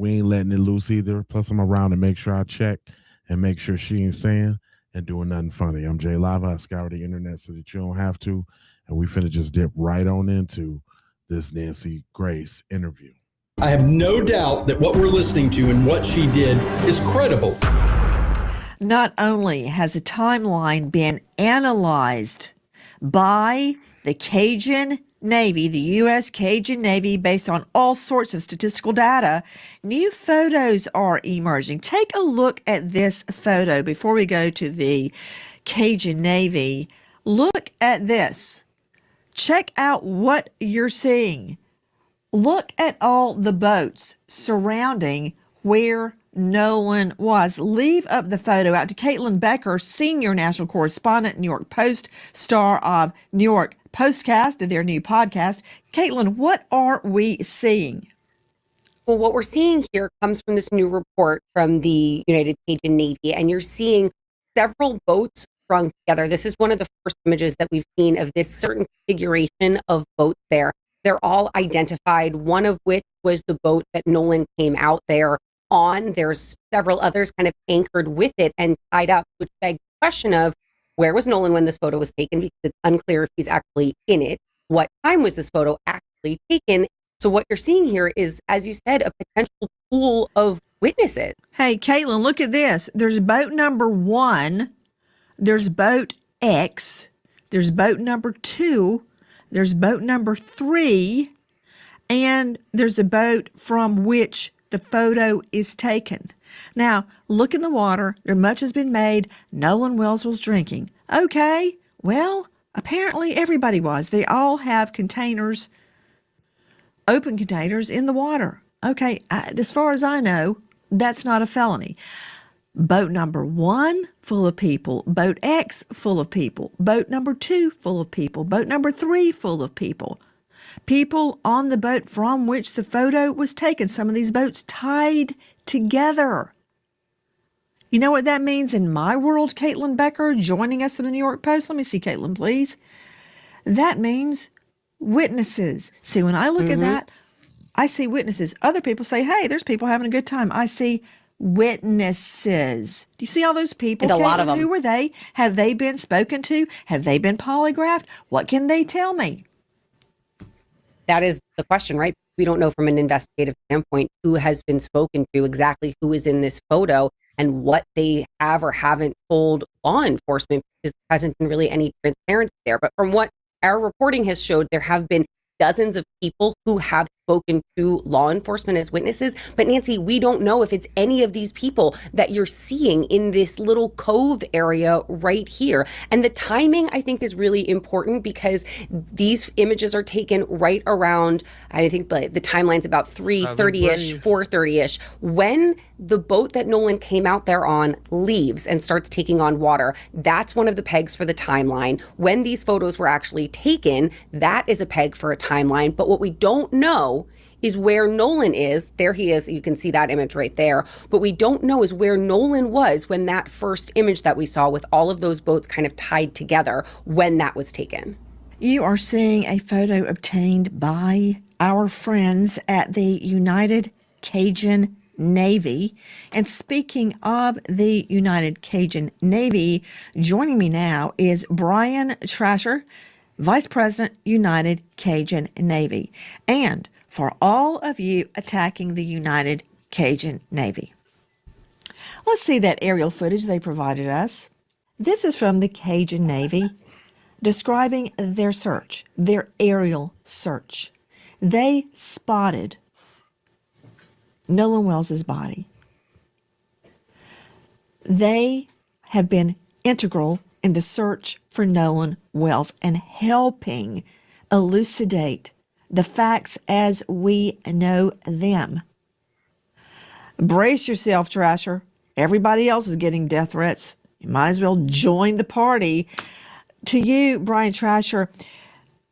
we ain't letting it loose either. Plus, I'm around to make sure I check and make sure she ain't saying and doing nothing funny. I'm Jay Lava. I scour the internet so that you don't have to. And we finna just dip right on into this Nancy Grace interview. I have no doubt that what we're listening to and what she did is credible. Not only has the timeline been analyzed by the Cajun Navy, the U.S. Cajun Navy, based on all sorts of statistical data, new photos are emerging. Take a look at this photo before we go to the Cajun Navy. Look at this. Check out what you're seeing. Look at all the boats surrounding where Nolan was. Leave up the photo out to Caitlin Becker, senior national correspondent, New York Post, star of New York Postcast, their new podcast. Caitlin, what are we seeing? Well, what we're seeing here comes from this new report from the United Cajun Navy, and you're seeing several boats strung together. This is one of the first images that we've seen of this certain configuration of boats there. They're all identified, one of which was the boat that Nolan came out there on. There's several others kind of anchored with it and tied up, which begs the question of where was Nolan when this photo was taken, because it's unclear if he's actually in it. What time was this photo actually taken? So what you're seeing here is, as you said, a potential pool of witnesses. Hey, Caitlin, look at this. There's boat number 1. There's boat X. There's boat number 2. There's boat number 3, and there's a boat from which the photo is taken. Now, look in the water. There much has been made. Nolan Wells was drinking. Okay, well, apparently everybody was. They all have containers, open containers in the water. Okay, as far as I know, that's not a felony. Boat number 1, full of people. Boat X, full of people. Boat number 2, full of people. Boat number 3, full of people. People on the boat from which the photo was taken. Some of these boats tied together. You know what that means in my world, Caitlin Becker, joining us from the New York Post? Let me see, Caitlin, please. That means witnesses. See, when I look at that, I see witnesses. Other people say, hey, there's people having a good time. I see witnesses. Do you see all those people? And a lot of them. Who were they? Have they been spoken to? Have they been polygraphed? What can they tell me? That is the question, right? We don't know from an investigative standpoint who has been spoken to, exactly who is in this photo, and what they have or haven't told law enforcement, because there hasn't been really any transparency there. But from what our reporting has showed, there have been dozens of people who have spoken to law enforcement as witnesses. But Nancy, we don't know if it's any of these people that you're seeing in this little cove area right here. And the timing, I think, is really important, because these images are taken right around, I think the timeline's about 3:30-ish, 4:30-ish, when the boat that Nolan came out there on leaves and starts taking on water. That's one of the pegs for the timeline. When these photos were actually taken, that is a peg for a timeline. But what we don't know is where Nolan is. There he is. You can see that image right there. But we don't know is where Nolan was when that first image that we saw with all of those boats kind of tied together, when that was taken. You are seeing a photo obtained by our friends at the United Cajun Navy. And speaking of the United Cajun Navy, joining me now is Brian Trasher, Vice President, United Cajun Navy. And for all of you attacking the United Cajun Navy, let's see that aerial footage they provided us. This is from the Cajun Navy describing their search, their aerial search. They spotted Nolan Wells' body. They have been integral in the search for Nolan Wells and helping elucidate the facts as we know them. Brace yourself, Trasher. Everybody else is getting death threats. You might as well join the party. To you, Brian Trasher,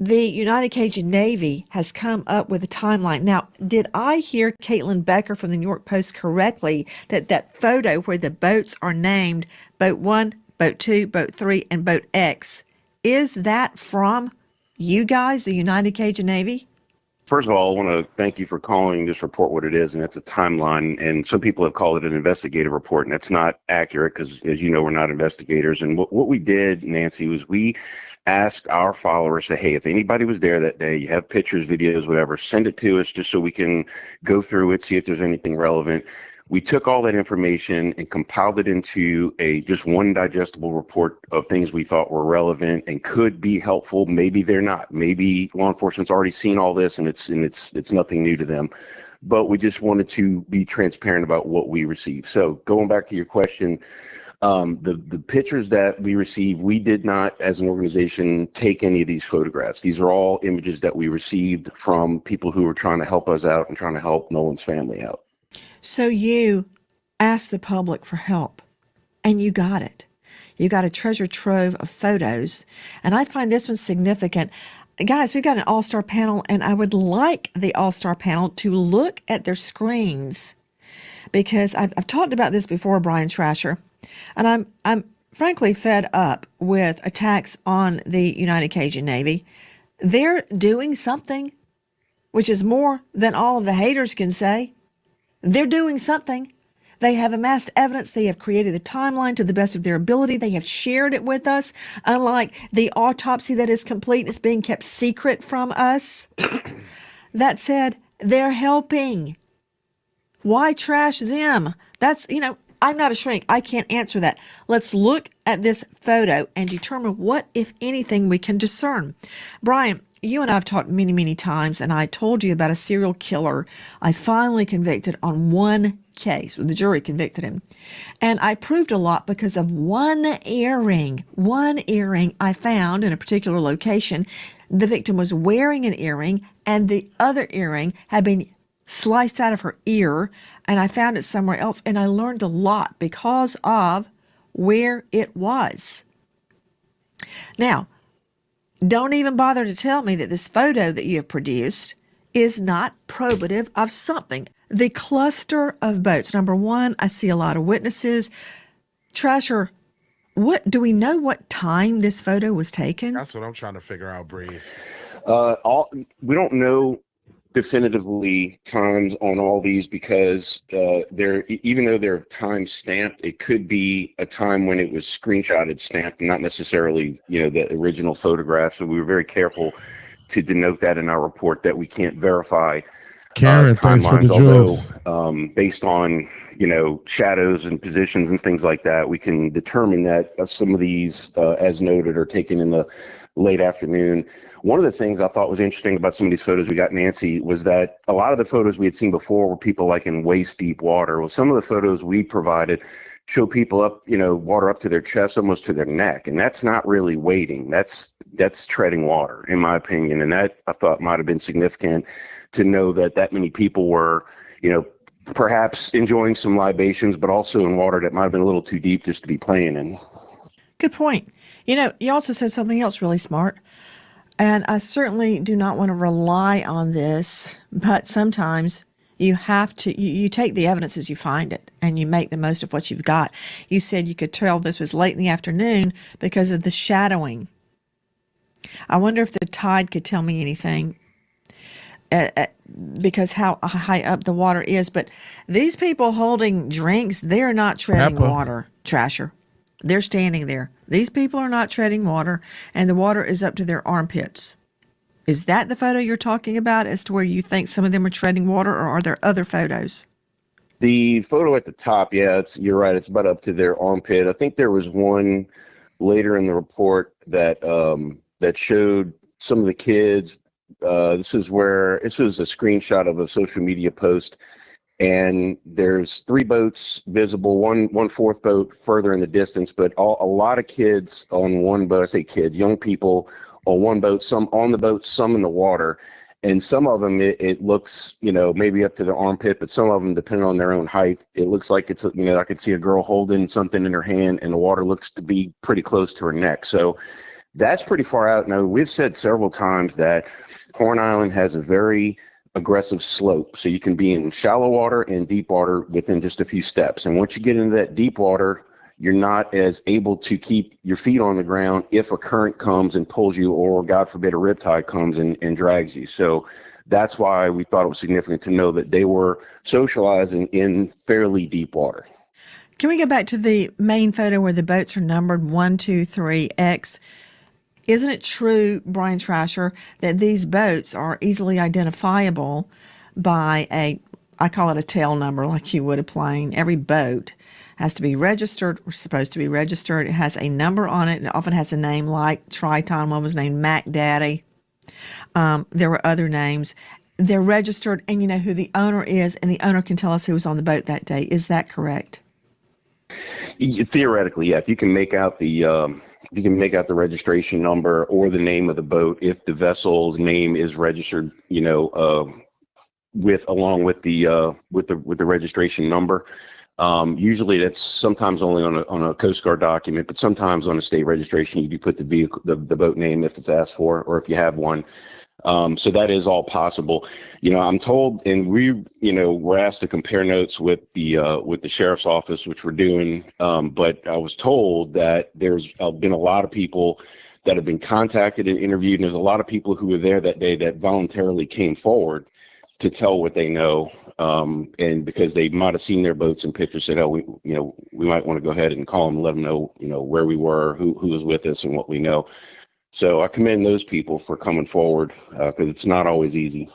the United Cajun Navy has come up with a timeline. Now, did I hear Caitlin Becker from the New York Post correctly that that photo where the boats are named Boat 1, Boat 2, Boat 3, and Boat X, is that from you guys, the United Cajun Navy? First of all, I want to thank you for calling this report what it is, and it's a timeline. And some people have called it an investigative report, and that's not accurate because, as you know, we're not investigators. And what we did, Nancy, was we asked our followers, say, hey, if anybody was there that day, you have pictures, videos, whatever, send it to us just so we can go through it, see if there's anything relevant. We took all that information and compiled it into just one digestible report of things we thought were relevant and could be helpful. Maybe they're not. Maybe law enforcement's already seen all this and it's nothing new to them. But we just wanted to be transparent about what we received. So going back to your question, the pictures that we received, we did not, as an organization, take any of these photographs. These are all images that we received from people who were trying to help us out and trying to help Nolan's family out. So you asked the public for help, and you got it. You got a treasure trove of photos, and I find this one significant. Guys, we've got an all-star panel, and I would like the all-star panel to look at their screens, because I've talked about this before, Brian Trasher, and I'm frankly fed up with attacks on the United Cajun Navy. They're doing something, which is more than all of the haters can say. They're doing something. They have amassed evidence. They have created the timeline to the best of their ability. They have shared it with us. Unlike the autopsy that is complete, it's being kept secret from us. That said, they're helping. Why trash them? That's, I'm not a shrink. I can't answer that. Let's look at this photo and determine what, if anything, we can discern. Brian, you and I have talked many, many times, and I told you about a serial killer I finally convicted on one case. The jury convicted him. And I proved a lot because of one earring I found in a particular location. The victim was wearing an earring, and the other earring had been sliced out of her ear, and I found it somewhere else, and I learned a lot because of where it was. Now, don't even bother to tell me that this photo that you have produced is not probative of something. The cluster of boats. Number one, I see a lot of witnesses. Trasher, do we know what time this photo was taken? That's what I'm trying to figure out, Breeze. We don't know definitively times on all these because even though they're time stamped, it could be a time when it was screenshotted stamped, not necessarily the original photograph. So we were very careful to denote that in our report that we can't verify Karen, thanks for the jewels. Although based on shadows and positions and things like that, we can determine that some of these, as noted, are taken in the late afternoon. One of the things I thought was interesting about some of these photos we got, Nancy, was that a lot of the photos we had seen before were people like in waist deep water. Well, some of the photos we provided show people up, water up to their chest, almost to their neck, and that's not really wading. That's treading water, in my opinion, and that I thought might have been significant to know that many people were, perhaps enjoying some libations, but also in water that might have been a little too deep just to be playing in. Good point. You also said something else really smart, and I certainly do not want to rely on this, but sometimes you have to, you take the evidence as you find it, and you make the most of what you've got. You said you could tell this was late in the afternoon because of the shadowing. I wonder if the tide could tell me anything, because how high up the water is. But these people holding drinks, they're not treading water, Trasher. They're standing there. These people are not treading water, and the water is up to their armpits. Is that the photo you're talking about as to where you think some of them are treading water, or are there other photos? The photo at the top, yeah, you're right. It's about up to their armpit. I think there was one later in the report that showed some of the kids. This was a screenshot of a social media post, and there's 3 boats visible, one fourth boat further in the distance, but a lot of kids on one boat. I say kids, young people on one boat, some on the boat, some in the water. And some of them, it looks, maybe up to the armpit, but some of them, depending on their own height, it looks like it's, I could see a girl holding something in her hand, and the water looks to be pretty close to her neck. So that's pretty far out. Now, we've said several times that Horn Island has a very aggressive slope. So you can be in shallow water and deep water within just a few steps. And once you get into that deep water, you're not as able to keep your feet on the ground if a current comes and pulls you, or God forbid a riptide comes and drags you. So that's why we thought it was significant to know that they were socializing in fairly deep water. Can we go back to the main photo where the boats are numbered 1, 2, 3, X? Isn't it true, Brian Trasher, that these boats are easily identifiable by I call it a tail number, like you would a plane? Every boat has to be registered or supposed to be registered. It has a number on it, and it often has a name like Triton. One was named Mac Daddy. There were other names. They're registered, and you know who the owner is, and the owner can tell us who was on the boat that day. Is that correct? Theoretically, yeah. If you can make out the registration number or the name of the boat, if the vessel's name is registered, along with the registration number. Usually that's sometimes only on a Coast Guard document, but sometimes on a state registration you do put the vehicle, the boat name if it's asked for, or if you have one. So that is all possible. I'm told, and we're asked to compare notes with the sheriff's office, which we're doing. But I was told that there's been a lot of people that have been contacted and interviewed, and there's a lot of people who were there that day that voluntarily came forward to tell what they know, and because they might have seen their boats and pictures, said, "Oh, we might want to go ahead and call them, and let them know, where we were, who was with us, and what we know." So I commend those people for coming forward, because it's not always easy.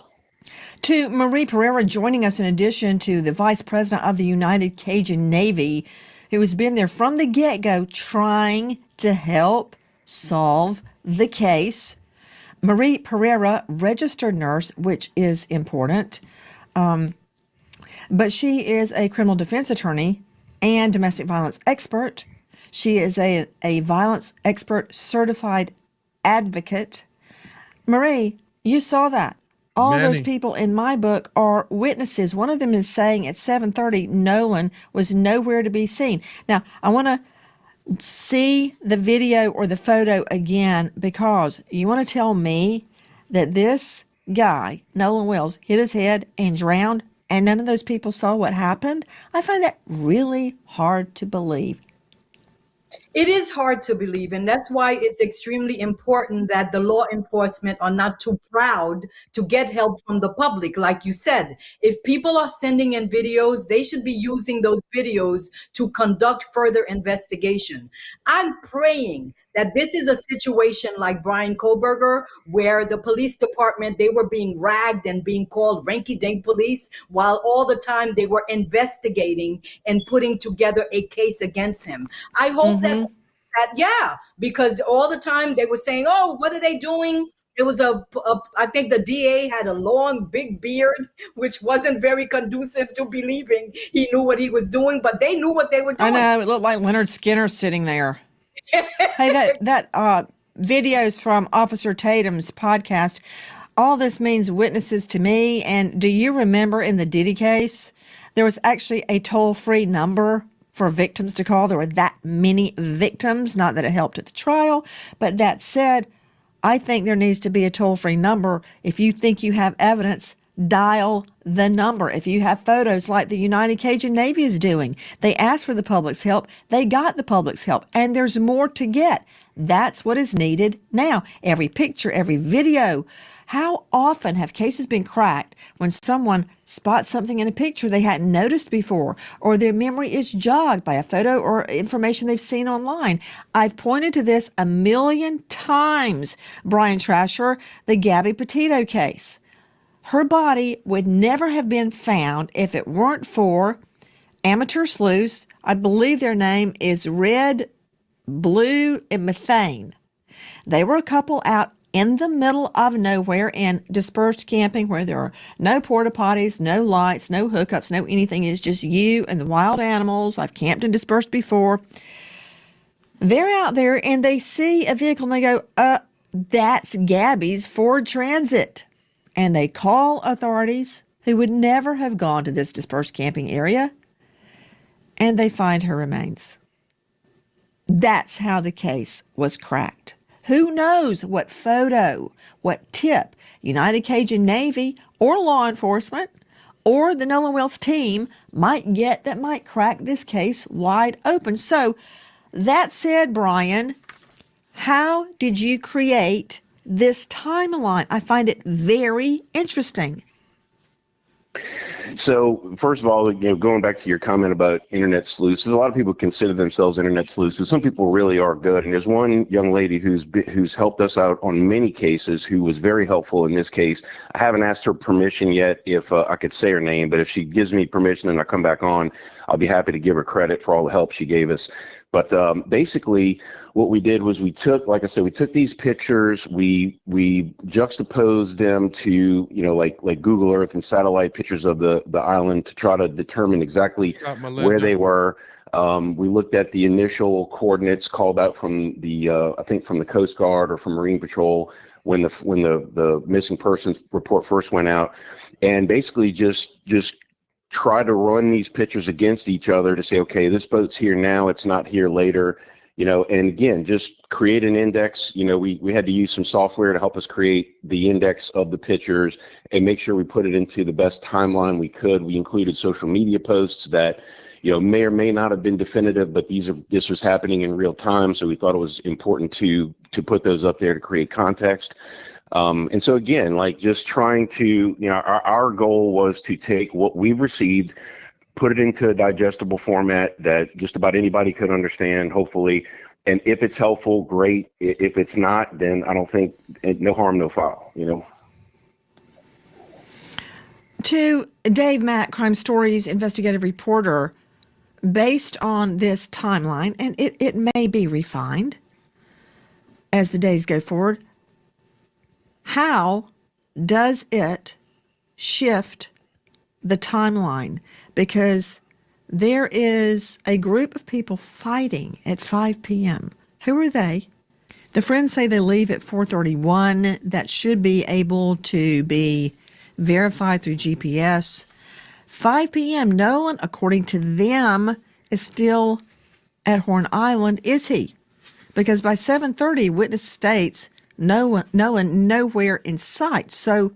To Marie Pereira joining us, in addition to the Vice President of the United Cajun Navy, who has been there from the get-go trying to help solve the case. Marie Pereira, registered nurse, which is important, but she is a criminal defense attorney and domestic violence expert. She is a violence expert certified advocate. Marie, you saw that. All those people in my book are witnesses. One of them is saying at 7:30, Nolan was nowhere to be seen. Now, I want to see the video or the photo again, because you want to tell me that this guy, Nolan Wells, hit his head and drowned, and none of those people saw what happened? I find that really hard to believe. It is hard to believe, and that's why it's extremely important that the law enforcement are not too proud to get help from the public. Like you said, if people are sending in videos, they should be using those videos to conduct further investigation. I'm praying that this is a situation like Brian Koberger, where the police department, they were being ragged and being called ranky-dink police, while all the time they were investigating and putting together a case against him. I hope that, because all the time they were saying, "Oh, what are they doing?" It was I think the DA had a long, big beard, which wasn't very conducive to believing he knew what he was doing, but they knew what they were doing. I know, it looked like Leonard Skinner sitting there. Hey, that videos from Officer Tatum's podcast, all this means witnesses to me. And do you remember in the Diddy case, there was actually a toll-free number for victims to call? There were that many victims, not that it helped at the trial, but that said, I think there needs to be a toll-free number. If you think you have evidence, dial the number. If you have photos like the United Cajun Navy is doing, they asked for the public's help, they got the public's help, and there's more to get. That's what is needed now. Every picture, every video. How often have cases been cracked when someone spots something in a picture they hadn't noticed before, or their memory is jogged by a photo or information they've seen online? I've pointed to this a million times, Brian Trasher, the Gabby Petito case. Her body would never have been found if it weren't for amateur sleuths. I believe their name is Red, Blue, and Methane. They were a couple out in the middle of nowhere in dispersed camping where there are no porta potties, no lights, no hookups, no anything. It's just you and the wild animals. I've camped and dispersed before. They're out there and they see a vehicle and they go, that's Gabby's Ford Transit. And they call authorities who would never have gone to this dispersed camping area, and they find her remains. That's how the case was cracked. Who knows what photo, what tip United Cajun Navy or law enforcement or the Nolan Wells team might get that might crack this case wide open. So that said, Brian, how did you create this timeline. I find it very interesting. So, first of all, going back to your comment about internet sleuths, a lot of people consider themselves internet sleuths, but some people really are good. And there's one young lady who's helped us out on many cases, who was very helpful in this case. I haven't asked her permission yet if I could say her name, but if she gives me permission and I come back on, I'll be happy to give her credit for all the help she gave us. But basically, what we did was we took these pictures, we juxtaposed them to, like Google Earth and satellite pictures of the island to try to determine exactly where they were. We looked at the initial coordinates called out from I think from the Coast Guard or from Marine Patrol when the missing persons report first went out, and basically just try to run these pictures against each other to say, okay, this boat's here now, it's not here later, and again, just create an index. We had to use some software to help us create the index of the pictures and make sure we put it into the best timeline we could. We included social media posts that, may or may not have been definitive, but this was happening in real time. So we thought it was important to put those up there to create context. And so again, just trying to, our goal was to take what we've received, put it into a digestible format that just about anybody could understand, hopefully. And if it's helpful, great. If it's not, then I don't think, no harm, no foul, To Dave Mack, Crime Stories investigative reporter, based on this timeline, and it may be refined as the days go forward, how does it shift the timeline? Because there is a group of people fighting at 5 p.m. Who are they? The friends say they leave at 4:31. That should be able to be verified through GPS. 5 p.m. Nolan, according to them, is still at Horn Island. Is he? Because by 7:30, witness states Nolan nowhere in sight. So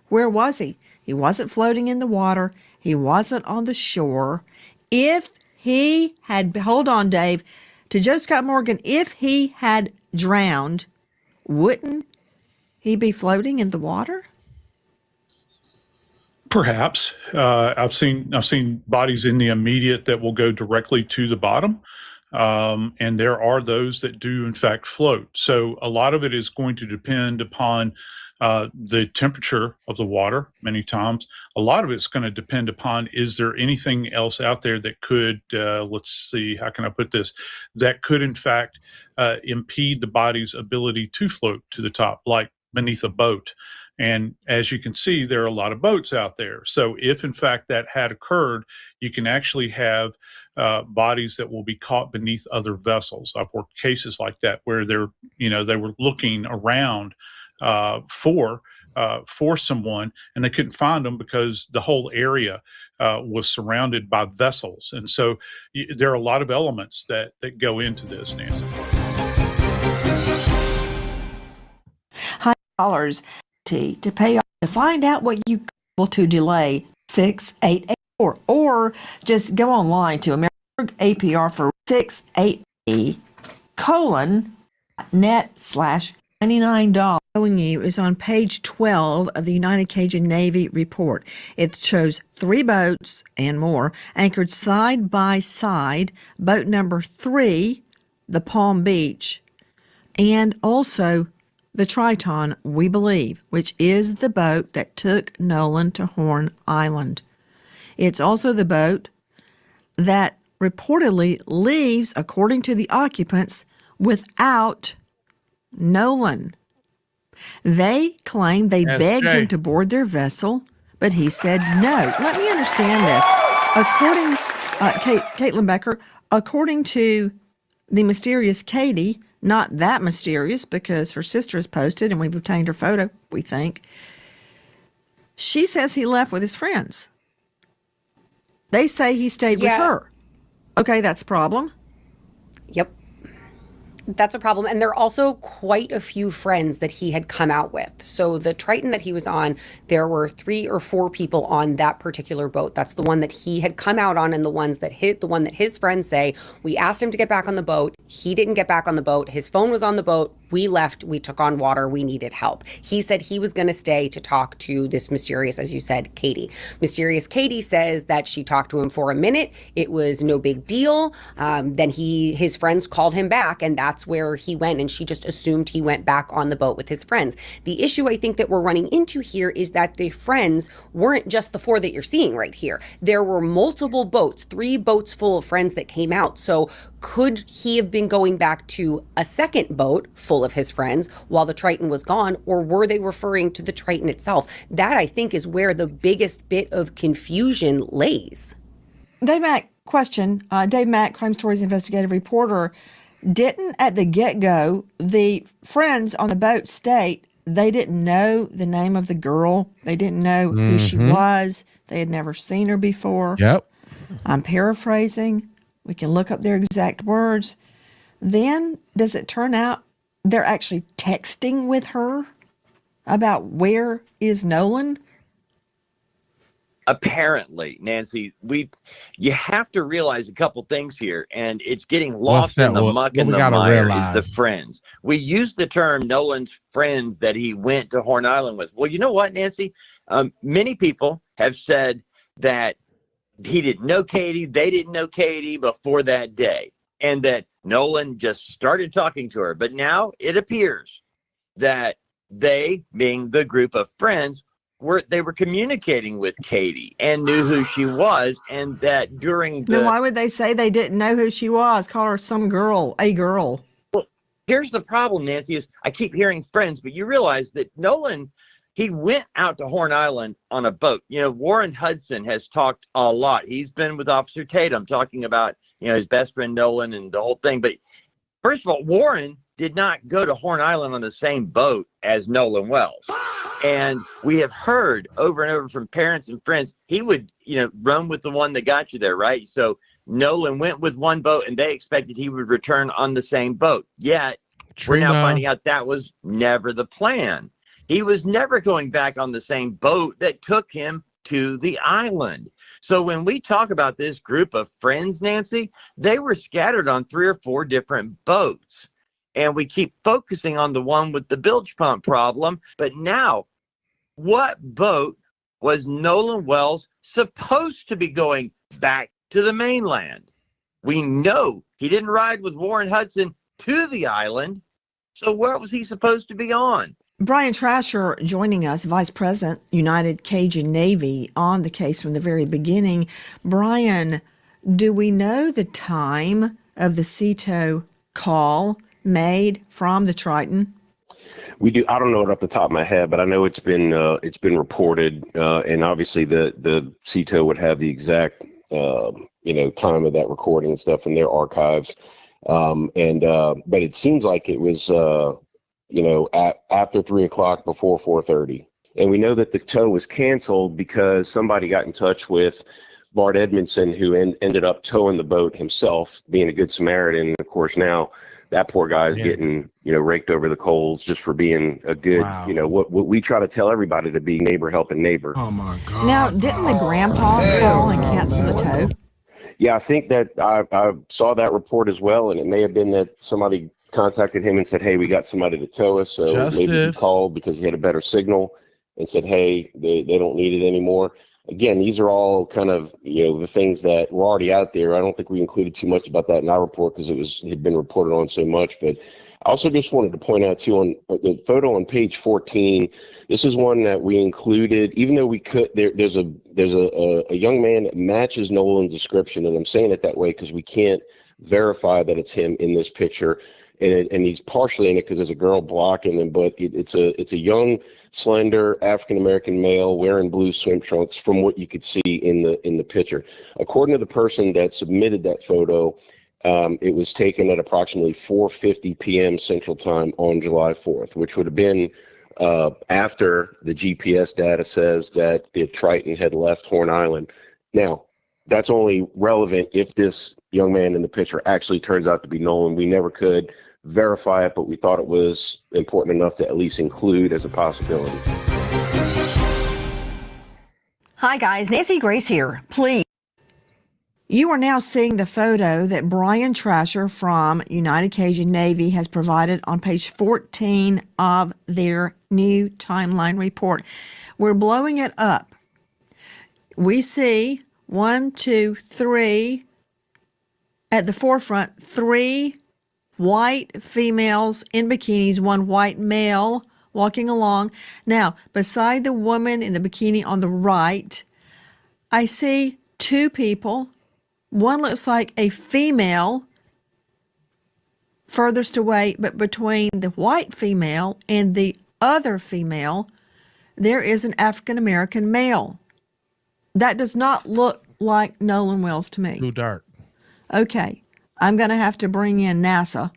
where was he? He wasn't floating in the water. He wasn't on the shore. If he had, hold on, Dave, to Joe Scott Morgan, if he had drowned, wouldn't he be floating in the water? Perhaps. I've seen bodies in the immediate that will go directly to the bottom. And there are those that do, in fact, float. So a lot of it is going to depend upon the temperature of the water many times. A lot of it's going to depend upon, is there anything else out there that could, let's see, how can I put this, that could, in fact, impede the body's ability to float to the top, like beneath a boat. And as you can see, there are a lot of boats out there. So if, in fact, that had occurred, you can actually have bodies that will be caught beneath other vessels. I've worked cases like that where they were looking around for someone, and they couldn't find them because the whole area was surrounded by vessels. And so there are a lot of elements that go into this, Nancy. $100 to pay off to find out what you able to delay 6884, or just go online to American APR for 680 net/$99. Showing you is on page 12 of the United Cajun Navy report. It shows 3 boats and more anchored side by side. Boat number 3, the Palm Beach, and also the Triton, we believe, which is the boat that took Nolan to Horn Island. It's also the boat that reportedly leaves, according to the occupants, without Nolan. They claim they begged him to board their vessel, but he said no. Let me understand this. According, Caitlin Becker, according to the mysterious Katie, not that mysterious because her sister has posted and we've obtained her photo, we think. She says he left with his friends. They say he stayed with her. Okay, that's a problem. Yep. That's a problem. And there are also quite a few friends that he had come out with. So the Triton that he was on, there were 3 or 4 people on that particular boat. That's the one that he had come out on, and the one that his friends say, we asked him to get back on the boat. He didn't get back on the boat. His phone was on the boat. we left, we took on water, we needed help. He said he was going to stay to talk to this mysterious, as you said, Katie. Mysterious Katie says that she talked to him for a minute. It was no big deal. Then his friends called him back, and that's where he went, and she just assumed he went back on the boat with his friends. The issue I think that we're running into here is that the friends weren't just the 4 that you're seeing right here. There were multiple boats, 3 boats full of friends that came out. So could he have been going back to a second boat full of his friends while the Triton was gone, or were they referring to the Triton itself? That, I think, is where the biggest bit of confusion lays. Dave Mack, question. Dave Mack, Crime Stories investigative reporter, didn't at the get-go the friends on the boat state they didn't know the name of the girl? They didn't know who she was. They had never seen her before. Yep. I'm paraphrasing. We can look up their exact words. Then, does it turn out they're actually texting with her about where is Nolan? Apparently, Nancy, you have to realize a couple things here, and it's getting lost in the muck and the mire is the friends. We use the term Nolan's friends that he went to Horn Island with. Well, you know what, Nancy? Many people have said that he didn't know Katie, they didn't know Katie before that day, and that Nolan just started talking to her. But now it appears that they, being the group of friends, were communicating with Katie and knew who she was, and that during the... Then why would they say they didn't know who she was? Call her some girl, a girl. Well, here's the problem, Nancy, is I keep hearing friends, but you realize that Nolan, he went out to Horn Island on a boat. You know, Warren Hudson has talked a lot. He's been with Officer Tatum talking about, you know, his best friend Nolan and the whole thing. But first of all, Warren did not go to Horn Island on the same boat as Nolan Wells. And we have heard over and over from parents and friends, he would, you know, run with the one that got you there, right? So Nolan went with one boat and they expected he would return on the same boat. Yet we're now finding out that was never the plan. He was never going back on the same boat that took him to the island. So when we talk about this group of friends, Nancy, they were scattered on 3 or 4 different boats. And we keep focusing on the one with the bilge pump problem. But now, what boat was Nolan Wells supposed to be going back to the mainland? We know he didn't ride with Warren Hudson to the island. So where was he supposed to be on? Brian Trasher joining us, Vice President, United Cajun Navy, on the case from the very beginning. Brian, do we know the time of the CETO call made from the Triton? We do. I don't know it off the top of my head, but I know it's been reported, and obviously the CETO would have the exact time of that recording and stuff in their archives. But it seems like it was after 3 o'clock, before 4:30, and we know that the tow was canceled because somebody got in touch with Bart Edmondson, who ended up towing the boat himself, being a good Samaritan. And of course, now that poor guy is getting, raked over the coals just for being a good, what we try to tell everybody to be neighbor helping neighbor. Oh my God. Now, didn't the grandpa call and cancel the tow? Yeah, I think that I saw that report as well, and it may have been that somebody contacted him and said, hey, we got somebody to tow us. So maybe he called because he had a better signal and said, hey, they don't need it anymore. Again, these are all kind of, the things that were already out there. I don't think we included too much about that in our report because it had been reported on so much. But I also just wanted to point out, too, on the photo on page 14, this is one that we included, even though we could, there's a young man that matches Nolan's description, and I'm saying it that way because we can't verify that it's him in this picture. And he's partially in it because there's a girl blocking him, but it's a young, slender African-American male wearing blue swim trunks from what you could see in the picture. According to the person that submitted that photo, it was taken at approximately 4:50 p.m. Central Time on July 4th, which would have been after the GPS data says that the Triton had left Horn Island. Now, that's only relevant if this young man in the picture actually turns out to be Nolan. We never could verify it, but we thought it was important enough to at least include as a possibility. Hi, guys. Nancy Grace here. Please You are now seeing the photo that Brian Trasher from United Cajun Navy has provided on page 14 of their new timeline report. We're blowing it up. We see 1, 2, 3 at the forefront, 3 white females in bikinis, 1 white male walking along. Now, beside the woman in the bikini on the right, I see 2 people. One looks like a female furthest away, but between the white female and the other female, there is an African-American male. That does not look like Nolan Wells to me. Too dark. Okay, I'm going to have to bring in NASA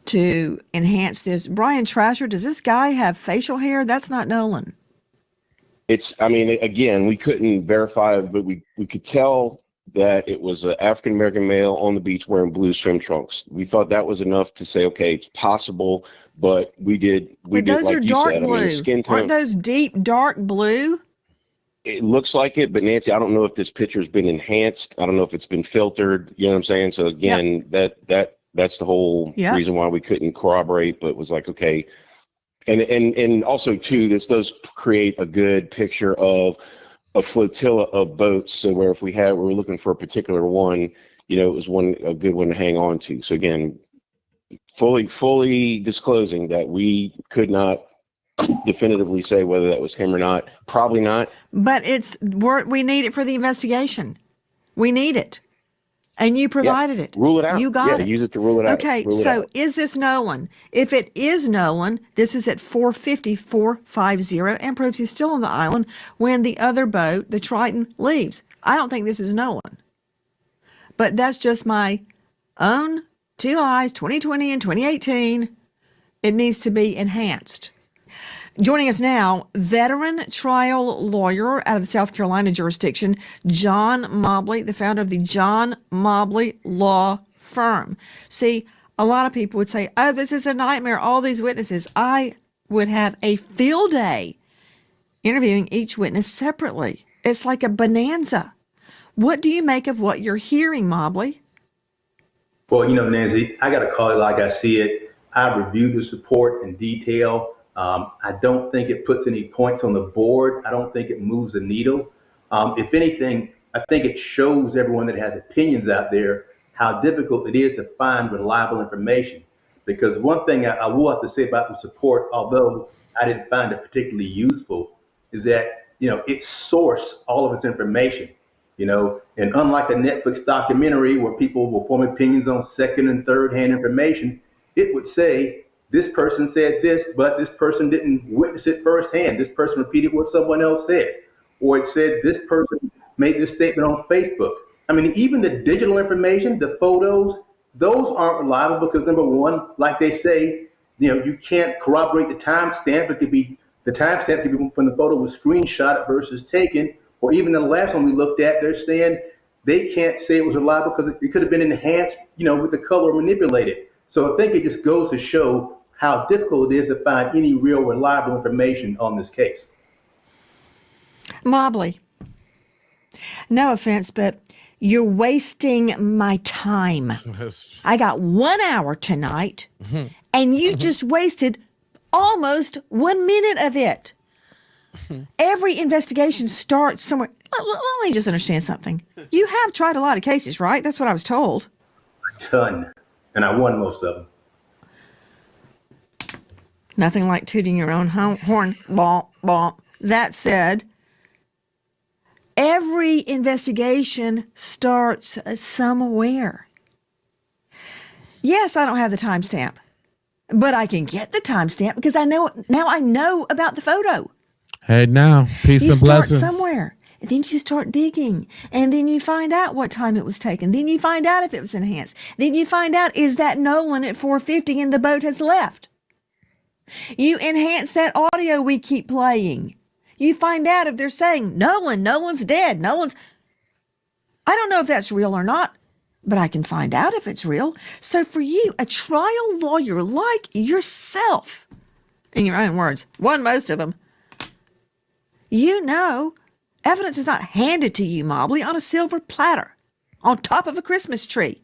to enhance this. Brian Trasher, does this guy have facial hair? That's not Nolan. I mean, again, we couldn't verify, but we could tell that it was an African-American male on the beach wearing blue swim trunks. We thought that was enough to say, okay, it's possible, but we did Those like are you dark said. blue. I mean, skin tone, Aren't those deep dark blue? it looks like it, but Nancy, I don't know if this picture's been enhanced. I don't know if it's been filtered. You know what I'm saying? So again, that's the whole reason why we couldn't corroborate, but was like, okay. And also too, this does create a good picture of a flotilla of boats. So where if we were looking for a particular one, you know, it was a good one to hang on to. So again, fully disclosing that we could not definitively say whether that was him or not. Probably not. But we need it for the investigation. We need it. And you provided it. Rule it out. You got it. Use it to rule it out. Okay, so is this Nolan? If it is Nolan, this is at 4:50 and proves he's still on the island when the other boat, the Triton, leaves. I don't think this is Nolan. But that's just my own 2 eyes, 2020 and 2018. It needs to be enhanced. Joining us now, veteran trial lawyer out of the South Carolina jurisdiction, John Mobley, the founder of the John Mobley Law Firm. See, a lot of people would say, oh, this is a nightmare, all these witnesses. I would have a field day interviewing each witness separately. It's like a bonanza. What do you make of what you're hearing, Mobley? Well, you know, Nancy, I got to call it like I see it. I reviewed this report in detail. I don't think it puts any points on the board. I don't think it moves the needle. If anything, I think it shows everyone that has opinions out there how difficult it is to find reliable information. Because one thing I will have to say about this report, although I didn't find it particularly useful, is that, you know, it sourced all of its information, you know, and unlike a Netflix documentary where people will form opinions on second and third hand information, it would say, this person said this, but this person didn't witness it firsthand. This person repeated what someone else said. Or it said this person made this statement on Facebook. I mean, even the digital information, the photos, those aren't reliable because number one, like they say, you know, you can't corroborate the timestamp. The timestamp could be when the photo was screenshot versus taken. Or even the last one we looked at, they're saying they can't say it was reliable because it could have been enhanced, you know, with the color manipulated. So I think it just goes to show how difficult it is to find any real reliable information on this case. Mobley, no offense, but you're wasting my time. I got 1 hour tonight, and you just wasted almost 1 minute of it. Every investigation starts somewhere. Let me just understand something. You have tried a lot of cases, right? That's what I was told. A ton, and I won most of them. Nothing like tooting your own horn. Bonk, bonk. That said, every investigation starts somewhere. Yes, I don't have the timestamp, but I can get the timestamp because I know about the photo. Hey, now, peace and blessings. You start somewhere, and then you start digging, and then you find out what time it was taken. Then you find out if it was enhanced. Then you find out, is that Nolan at 4:50 and the boat has left? You enhance that audio we keep playing. You find out if they're saying, Nolan's dead. I don't know if that's real or not, but I can find out if it's real. So for you, a trial lawyer like yourself, in your own words, won most of them, you know Evidence is not handed to you, Mobley, on a silver platter on top of a Christmas tree.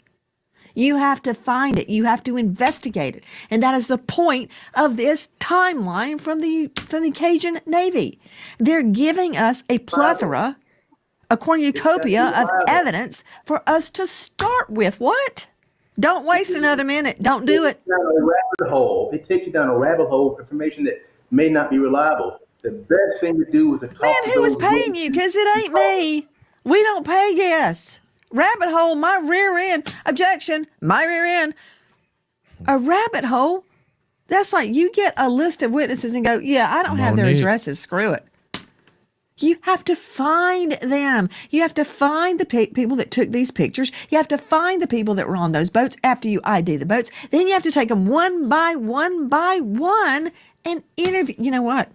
You have to find it. You have to investigate it. And that is the point of this timeline from the Cajun Navy. They're giving us a plethora, a cornucopia of evidence for us to start with. What? Don't waste another minute. Don't do it. Down a rabbit hole. It takes you down a rabbit hole of information that may not be reliable. The best thing to do is to talk Man, to who is those paying you? Because it ain't me. We don't pay guests. Rabbit hole, my rear end. Objection, my rear end. A rabbit hole? That's like you get a list of witnesses and go, yeah, I don't have their Monique. addresses. Screw it. You have to find them. You have to find the people that took these pictures. You have to find the people that were on those boats after you ID the boats. Then you have to take them one by one and interview. You know what?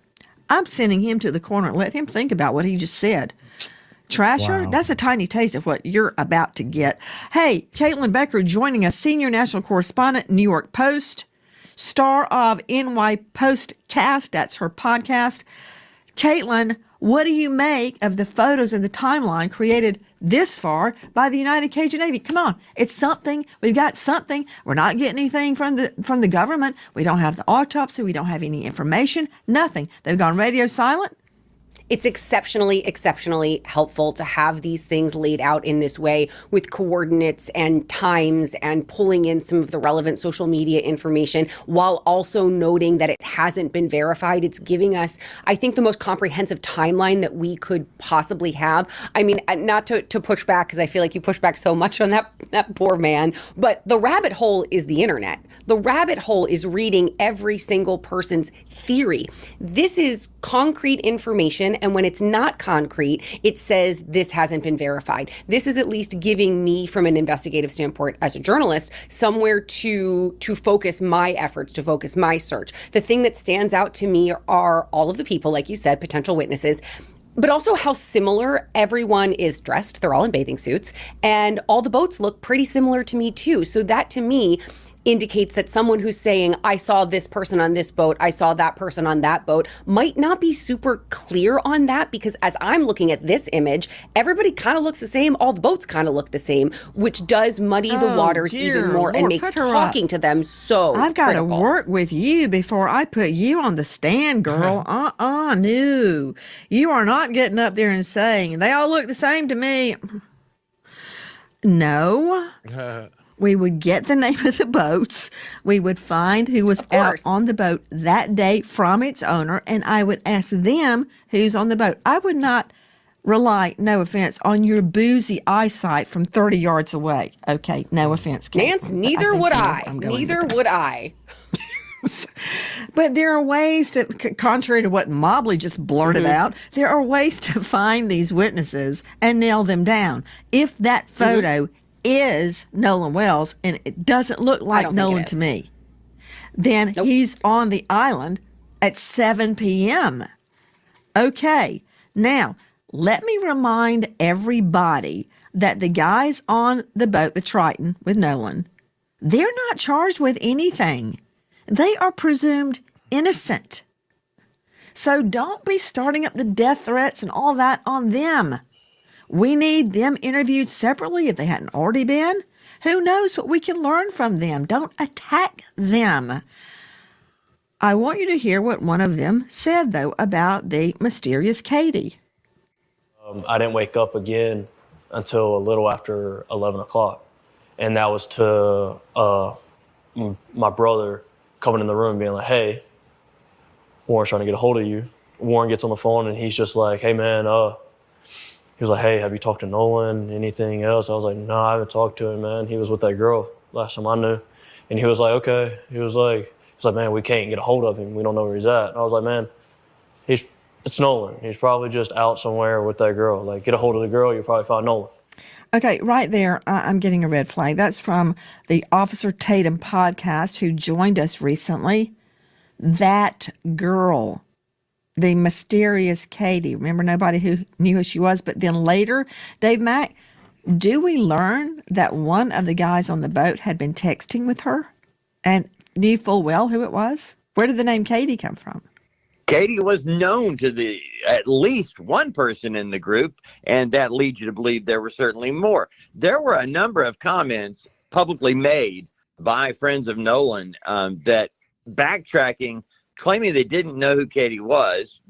I'm sending him to the corner and let him think about what he just said. Trasher, Wow. that's a tiny taste of what you're about to get. Hey, Caitlin Becker joining us, senior national correspondent, New York Post, star of NY Postcast. That's her podcast. Caitlin, what do you make of the photos and the timeline created this far by the United Cajun Navy? Come on, it's something. We've got something. We're not getting anything from the government. We don't have the autopsy. We don't have any information. Nothing. They've gone radio silent. It's exceptionally helpful to have these things laid out in this way with coordinates and times and pulling in some of the relevant social media information while also noting that it hasn't been verified. It's giving us, I think, the most comprehensive timeline that we could possibly have. I mean, not to push back, because I feel like you push back so much on that poor man, but the rabbit hole is the internet. The rabbit hole is reading every single person's theory. This is concrete information. And when it's not concrete, it says this hasn't been verified. This is at least giving me, from an investigative standpoint as a journalist, somewhere to focus my efforts, to focus my search. The thing that stands out to me are all of the people, like you said, potential witnesses, but also how similar everyone is dressed. They're all in bathing suits, and all the boats look pretty similar to me too. So that, to me, indicates that someone who's saying, I saw this person on this boat, I saw that person on that boat, might not be super clear on that, because as I'm looking at this image, everybody kind of looks the same. All the boats kind of look the same, which does muddy the waters even more and makes talking to them so I've got critical. to work with you before I put you on the stand, girl. No. You are not getting up there and saying, they all look the same to me. No. We would get the name of the boats. We would find who was out on the boat that day from its owner, and I would ask them who's on the boat. I would not rely, no offense, on your boozy eyesight from 30 yards away. Okay, no offense, Kate. Nance, neither would I. Neither would I. But there are ways to, contrary to what Mobley just blurted out, there are ways to find these witnesses and nail them down. If that photo is Nolan Wells, and it doesn't look like Nolan to me, then he's on the island at 7 p.m. Okay, now let me remind everybody that the guys on the boat, the Triton with Nolan, they're not charged with anything. They are presumed innocent. So don't be starting up the death threats and all that on them. We need them interviewed separately if they hadn't already been. Who knows what we can learn from them? Don't attack them. I want you to hear what one of them said, though, about the mysterious Katie. I didn't wake up again until a little after 11 o'clock. And that was to my brother coming in the room being like, hey, Warren's trying to get a hold of you. Warren gets on the phone and he's just like, hey, man, he was like, hey, have you talked to Nolan? Anything else? I was like, no, I haven't talked to him, man. He was with that girl last time I knew. And he was like, okay. He was like, man, we can't get a hold of him. We don't know where he's at. And I was like, man, it's Nolan. He's probably just out somewhere with that girl. Like, get a hold of the girl, you'll probably find Nolan. Okay, right there, I'm getting a red flag. That's from the Officer Tatum podcast, who joined us recently. That girl, the mysterious Katie. Remember, nobody who knew who she was. But then later, Dave Mack, do we learn that one of the guys on the boat had been texting with her and knew full well who it was? Where did the name Katie come from? Katie was known to the at least one person in the group, and that leads you to believe there were certainly more. There were a number of comments publicly made by friends of Nolan that backtracking, claiming they didn't know who Katie was,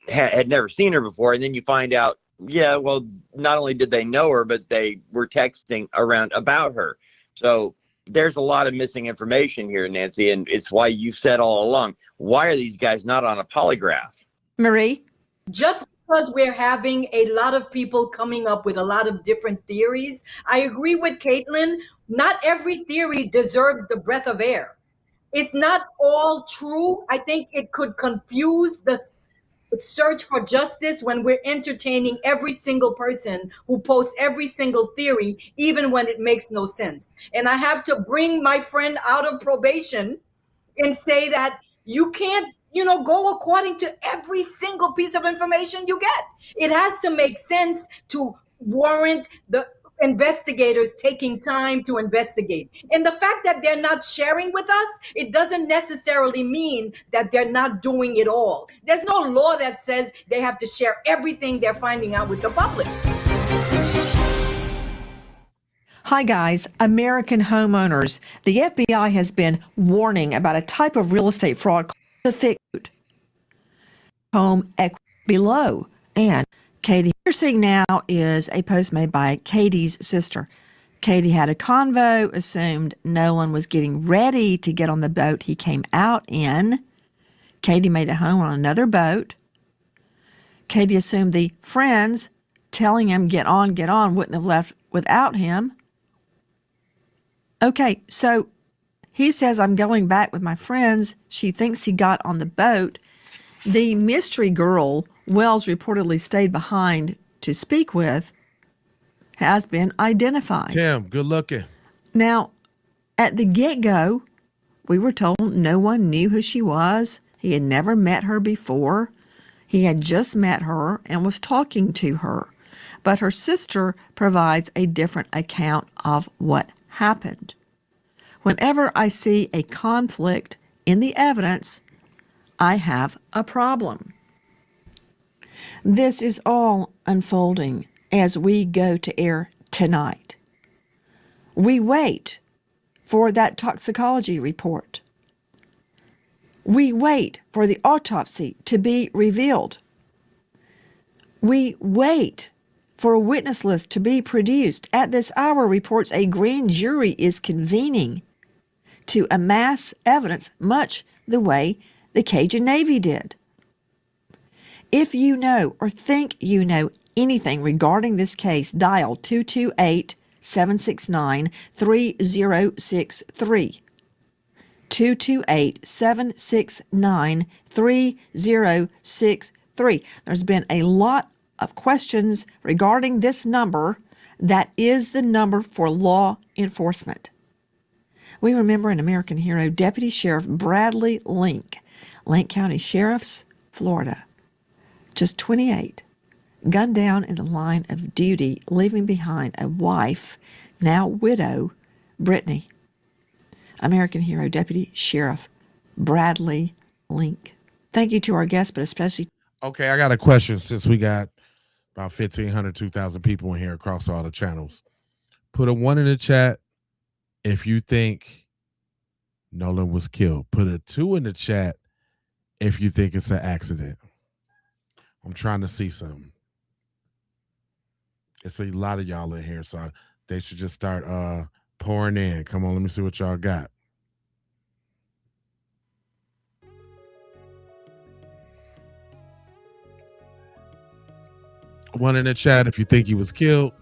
had never seen her before, and then you find out, yeah, well, not only did they know her, but they were texting around about her. So there's a lot of missing information here, Nancy, and it's why you've said all along, why are these guys not on a polygraph? Marie? Just because we're having a lot of people coming up with a lot of different theories, I agree with Caitlin. Not every theory deserves the breath of air. It's not all true. I think it could confuse the search for justice when we're entertaining every single person who posts every single theory, even when it makes no sense. And I have to bring my friend out of probation and say that you can't, go according to every single piece of information you get. It has to make sense to warrant the investigators taking time to investigate. And the fact that they're not sharing with us, it doesn't necessarily mean that they're not doing it all. There's no law that says they have to share everything they're finding out with the public. Hi, guys. American homeowners. The FBI has been warning about a type of real estate fraud called the fixed home equity below. And Katie, you're seeing now is a post made by Katie's sister. Katie had a convo, assumed Nolan was getting ready to get on the boat he came out in. Katie made it home on another boat. Katie assumed the friends telling him, get on, wouldn't have left without him. Okay, so he says, I'm going back with my friends. She thinks he got on the boat. The mystery girl Wells reportedly stayed behind to speak with has been identified. Tim, good looking. Now, at the get-go, we were told no one knew who she was. He had never met her before. He had just met her and was talking to her. But her sister provides a different account of what happened. Whenever I see a conflict in the evidence, I have a problem. This is all unfolding as we go to air tonight. We wait for that toxicology report. We wait for the autopsy to be revealed. We wait for a witness list to be produced. At this hour, reports a grand jury is convening to amass evidence, much the way the Cajun Navy did. If you know or think you know anything regarding this case, dial 228-769-3063. 228-769-3063. There's been a lot of questions regarding this number. That is the number for law enforcement. We remember an American hero, Deputy Sheriff Bradley Link County Sheriff's, Florida, just 28, gunned down in the line of duty, leaving behind a wife, now widow, Brittany. American hero, Deputy Sheriff Bradley Link. Thank you to our guests, but especially. Okay, I got a question since we got about 1,500, 2,000 people in here across all the channels. Put a 1 in the chat if you think Nolan was killed. Put a 2 in the chat if you think it's an accident. I'm trying to see something. It's a lot of y'all in here, so they should just start pouring in. Come on, let me see what y'all got. One in the chat if you think he was killed.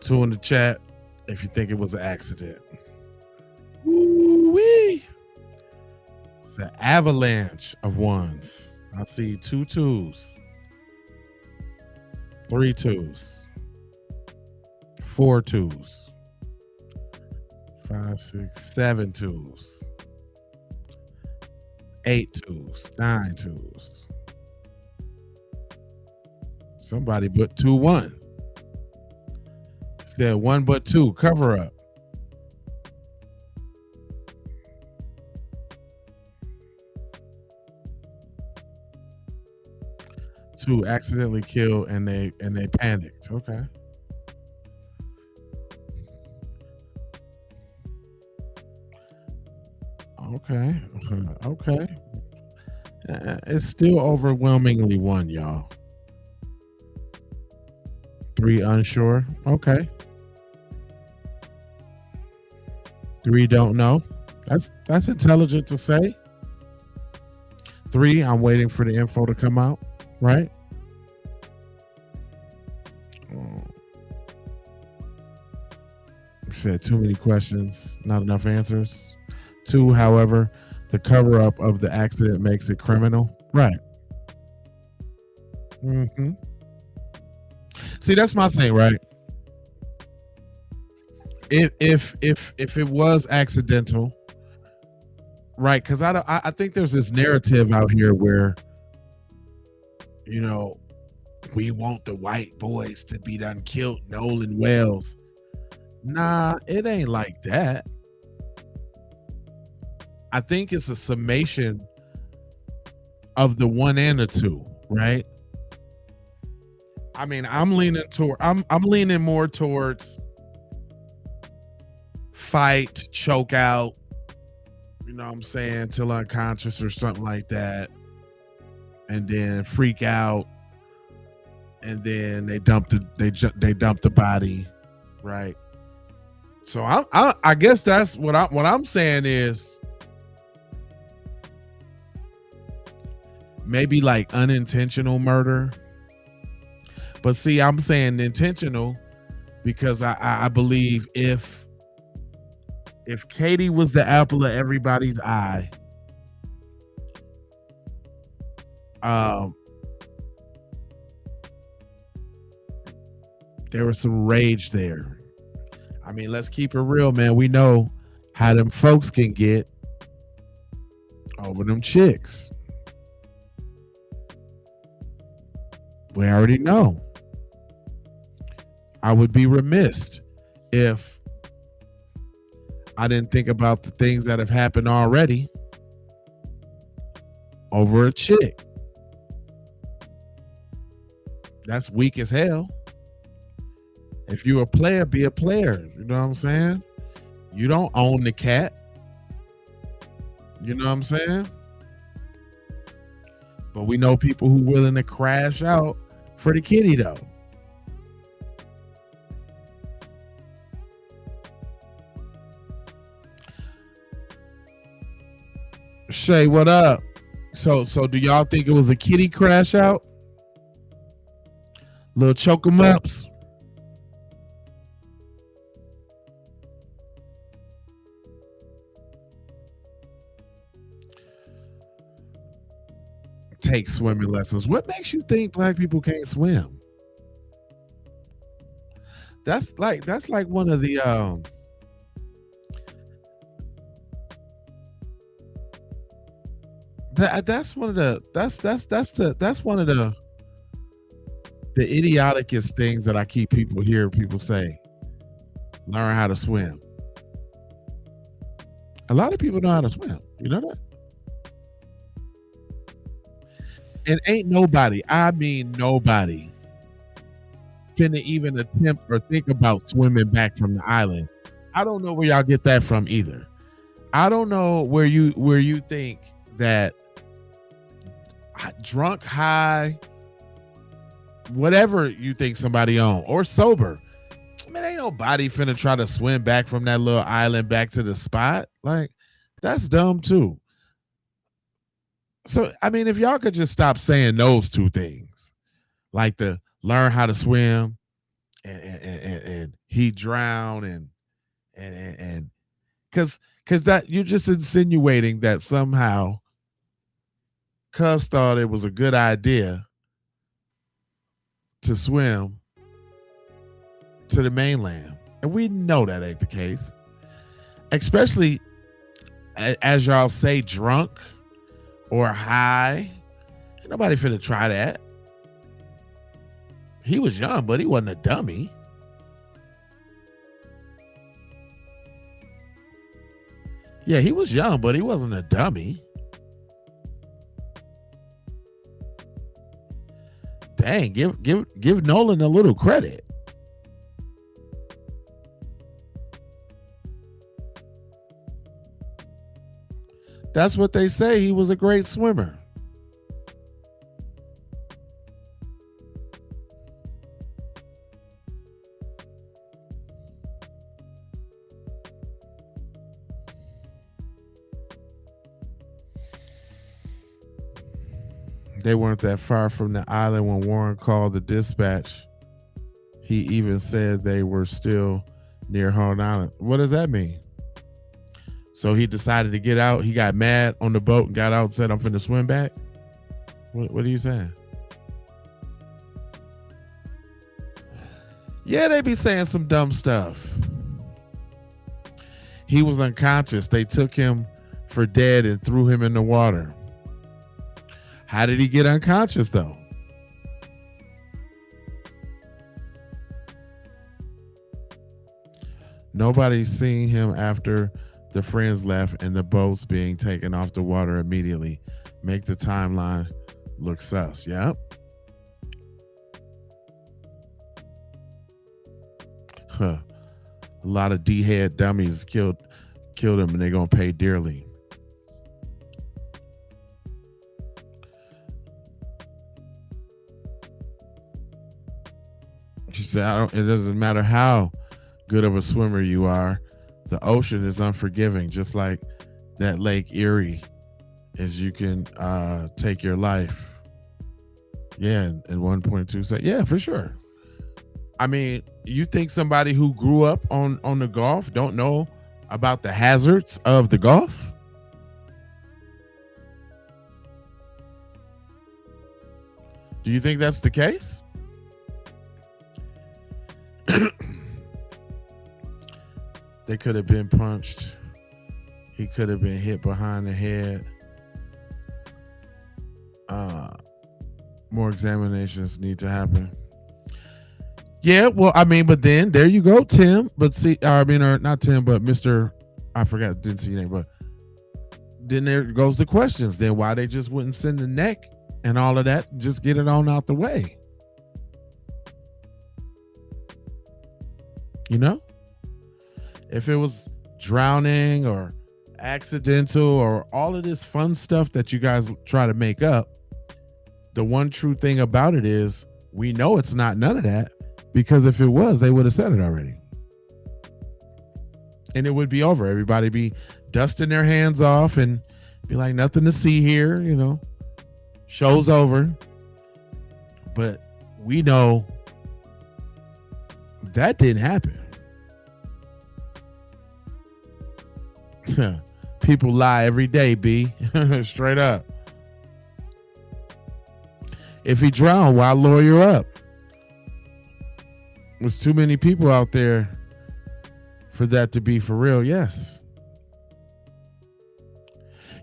2 in the chat if you think it was an accident. Woo-wee. It's an avalanche of ones. I see 2 2s, 3 2s, 4 2s, 5 6 7 2s, 8 2s, 9 2s. Somebody put 2 1. Said 1 but 2. Cover up. 2 accidentally killed and they panicked. Okay. Okay. Okay. It's still overwhelmingly 1, y'all. 3 unsure. Okay. 3 don't know. That's intelligent to say. 3, I'm waiting for the info to come out, right? Said too many questions, not enough answers. 2, however, the cover up of the accident makes it criminal. Right. Mm-hmm. See, that's my thing, right? If it was accidental, right? Because I think there's this narrative out here where, you know, we want the white boys to be done killed Nolan Wells. Nah, it ain't like that. I think it's a summation of the 1 and the 2, right? I mean, I'm leaning more towards fight, choke out, you know what I'm saying, till unconscious or something like that, and then freak out, and then they dump the body, right? So I guess that's what I'm saying is maybe like unintentional murder. But see, I'm saying intentional because I believe if Katie was the apple of everybody's eye, there was some rage there. I mean, let's keep it real, man. We know how them folks can get over them chicks. We already know. I would be remiss if I didn't think about the things that have happened already over a chick. That's weak as hell. If you're a player, be a player. You know what I'm saying? You don't own the cat. You know what I'm saying? But we know people who willing to crash out for the kitty though. Shay, what up? So do y'all think it was a kitty crash out? Little choke 'em ups. Take swimming lessons. What makes you think black people can't swim? That's like one of the that's one of the idioticest things that I keep hear people say. Learn how to swim. A lot of people know how to swim. You know that? And ain't nobody, I mean nobody, finna even attempt or think about swimming back from the island. I don't know where y'all get that from either. I don't know where you think that drunk, high, whatever you think somebody on, or sober. I mean, ain't nobody finna try to swim back from that little island back to the spot. Like, that's dumb too. So, I mean, if y'all could just stop saying those two things, like the learn how to swim and he drowned and because that you're just insinuating that somehow Cuz thought it was a good idea to swim to the mainland. And we know that ain't the case. Especially as y'all say, drunk or high. Ain't nobody finna try that. He was young, but he wasn't a dummy. Yeah, he was young, but he wasn't a dummy. Dang, give Nolan a little credit. That's what they say. He was a great swimmer. They weren't that far from the island when Warren called the dispatch. He even said they were still near Horn Island. What does that mean? So he decided to get out. He got mad on the boat and got out and said, I'm finna swim back. What are you saying? Yeah, they be saying some dumb stuff. He was unconscious. They took him for dead and threw him in the water. How did he get unconscious, though? Nobody's seen him after the friends left and the boats being taken off the water immediately. Make the timeline look sus. Yep. Huh. A lot of D-head dummies killed him, and they're gonna pay dearly. She said, it doesn't matter how good of a swimmer you are, the ocean is unforgiving, just like that Lake Erie, as you can take your life. Yeah, and 1.2 say, yeah, for sure. I mean, you think somebody who grew up on the Gulf don't know about the hazards of the Gulf? Do you think that's the case? They could have been punched. He could have been hit behind the head. More examinations need to happen. Yeah, well, I mean, but then there you go, Tim. But see, or not Tim, but Mr. I forgot, didn't see your name, but then there goes the questions. Then why they just wouldn't send the neck and all of that, just get it on out the way. You know? If it was drowning or accidental or all of this fun stuff that you guys try to make up, the one true thing about it is we know it's not none of that, because if it was, they would have said it already. And it would be over. Everybody be dusting their hands off and be like, nothing to see here, you know, show's over. But we know that didn't happen. People lie every day, B. Straight up. If he drowned, why lawyer up? There's too many people out there for that to be for real. Yes.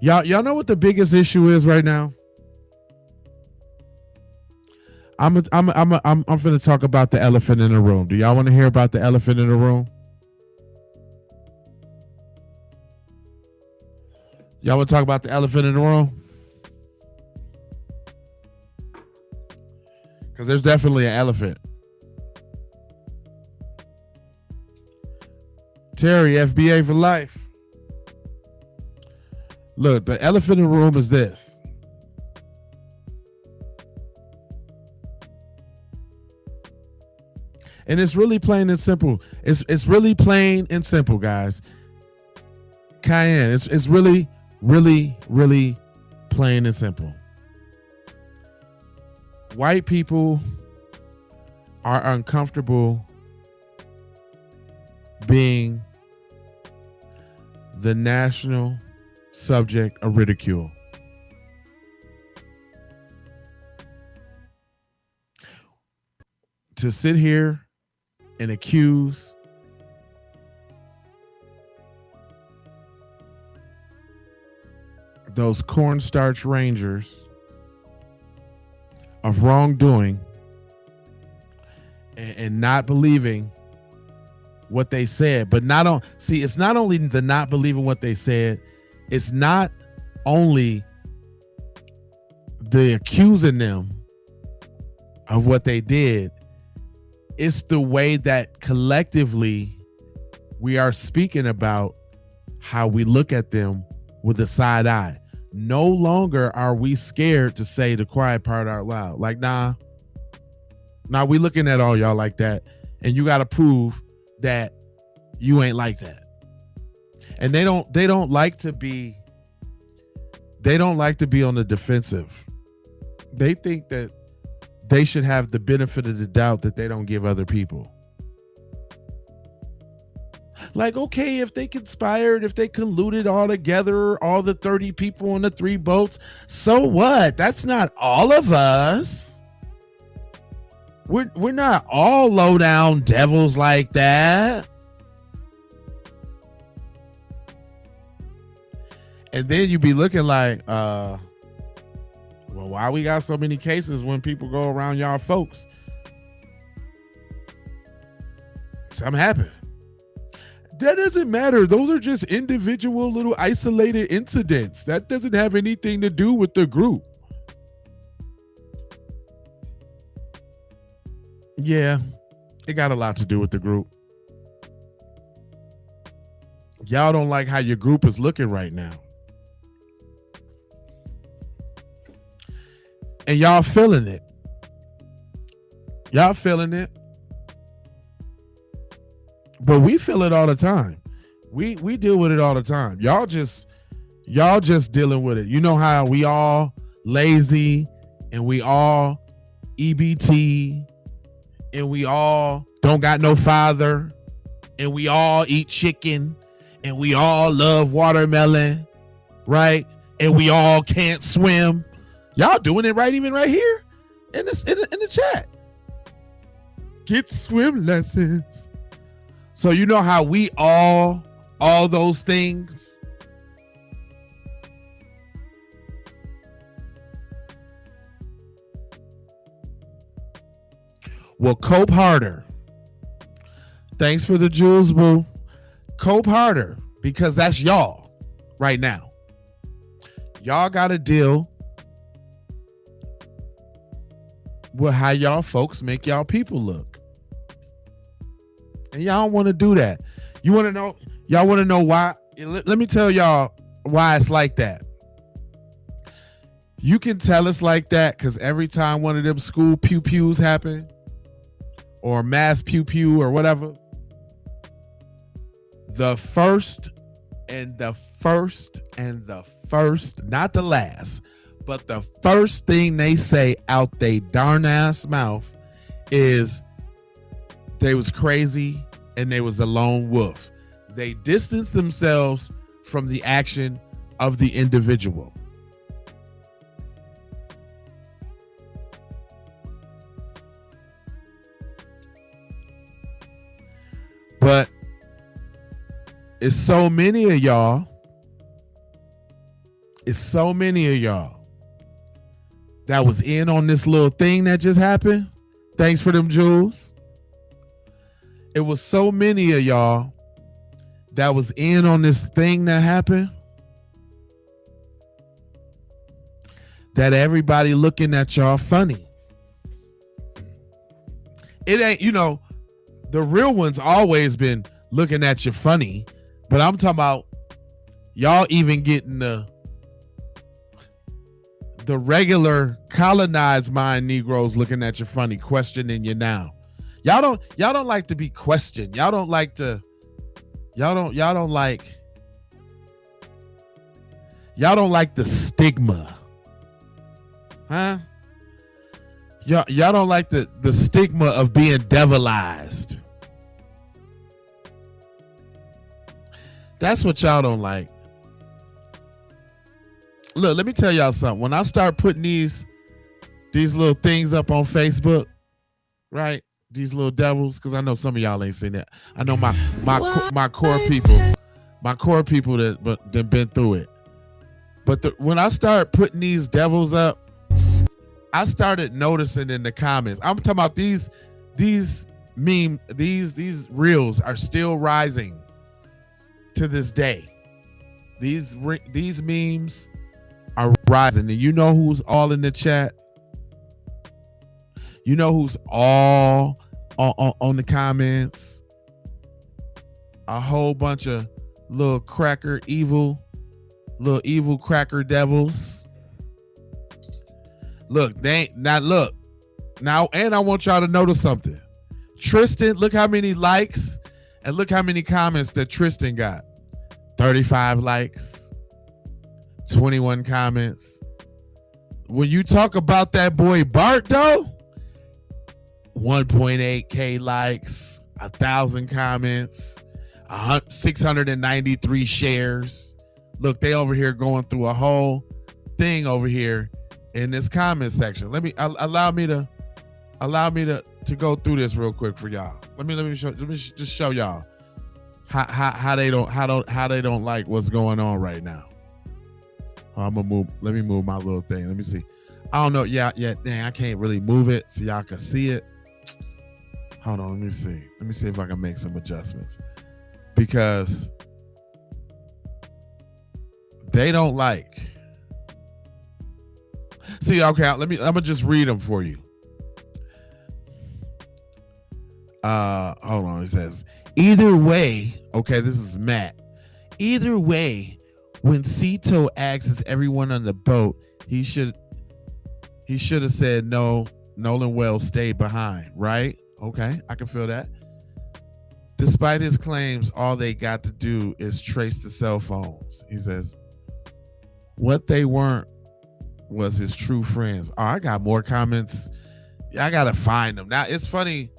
Y'all know what the biggest issue is right now? I'm finna talk about the elephant in the room. Do y'all want to hear about the elephant in the room? Y'all want to talk about the elephant in the room? Because there's definitely an elephant. Terry, FBA for life. Look, the elephant in the room is this. And it's really plain and simple. It's really plain and simple, guys. Cayenne, it's really, really, really plain and simple. White people are uncomfortable being the national subject of ridicule. To sit here and accuse those cornstarch rangers of wrongdoing and not believing what they said, but it's not only the not believing what they said, it's not only the accusing them of what they did. It's the way that collectively we are speaking about how we look at them with a side eye. No longer are we scared to say the quiet part out loud. Like, nah, we looking at all y'all like that, and you got to prove that you ain't like that. And they don't like to be on the defensive. They think that they should have the benefit of the doubt that they don't give other people. Like, okay, if they conspired, if they colluded all together, all the 30 people on the 3 boats, so what? That's not all of us. We're not all low down devils like that. And then you be looking like, well, why we got so many cases when people go around y'all folks? Something happened. That doesn't matter. Those are just individual little isolated incidents. That doesn't have anything to do with the group. Yeah, it got a lot to do with the group. Y'all don't like how your group is looking right now. And y'all feeling it. Y'all feeling it. But we feel it all the time. We deal with it all the time. Y'all just dealing with it. You know how we all lazy and we all EBT and we all don't got no father and we all eat chicken and we all love watermelon, right? And we all can't swim. Y'all doing it right even right here in the chat. Get swim lessons. So you know how we all those things. Well, cope harder. Thanks for the jewels, boo. Cope harder, because that's y'all right now. Y'all got to deal with how y'all folks make y'all people look. And y'all don't want to do that. You want to know, y'all want to know why? Let me tell y'all why it's like that. You can tell it's like that because every time one of them school pew-pews happen, or mass pew-pew or whatever, the first, not the last, but the first thing they say out they darn ass mouth is they was crazy and they was a lone wolf. They distance themselves from the action of the individual. But it's so many of y'all that was in on this little thing that just happened. Thanks for them jewels. It was so many of y'all that was in on this thing that happened that everybody looking at y'all funny. It ain't, the real ones always been looking at you funny, but I'm talking about y'all even getting the regular colonized mind Negroes looking at you funny, questioning you now. Y'all don't like to be questioned. Y'all don't like the stigma. Huh? Y'all don't like the stigma of being devilized. That's what y'all don't like. Look, let me tell y'all something. When I start putting these little things up on Facebook, right? These little devils, because I know some of y'all ain't seen that. I know my core people that been through it. But when I start putting these devils up, I started noticing in the comments. I'm talking about these reels are still rising to this day. These memes are rising, and you know who's all in the chat? You know who's all on the comments? A whole bunch of little evil cracker devils. Look, now, and I want y'all to notice something. Tristan, look how many likes and look how many comments that Tristan got. 35 likes, 21 comments. When you talk about that boy Bart, though, 1.8K likes, 1,000 comments, 693 shares. Look, they over here going through a whole thing over here in this comment section. Allow me to go through this real quick for y'all. Let me just show y'all how they don't like what's going on right now. I'm gonna move. Let me move my little thing. Let me see. I don't know. Yeah. Dang, I can't really move it so y'all can see it. Hold on. Let me see. Let me see if I can make some adjustments because they don't like. See, okay. I'm gonna just read them for you. Hold on. It says, either way, okay, this is Matt. Either way, when Cito asks everyone on the boat, he should have said no. Nolan Wells stayed behind, right? Okay, I can feel that. Despite his claims, all they got to do is trace the cell phones. He says, what they weren't was his true friends. Oh, I got more comments. I gotta find them. Now it's funny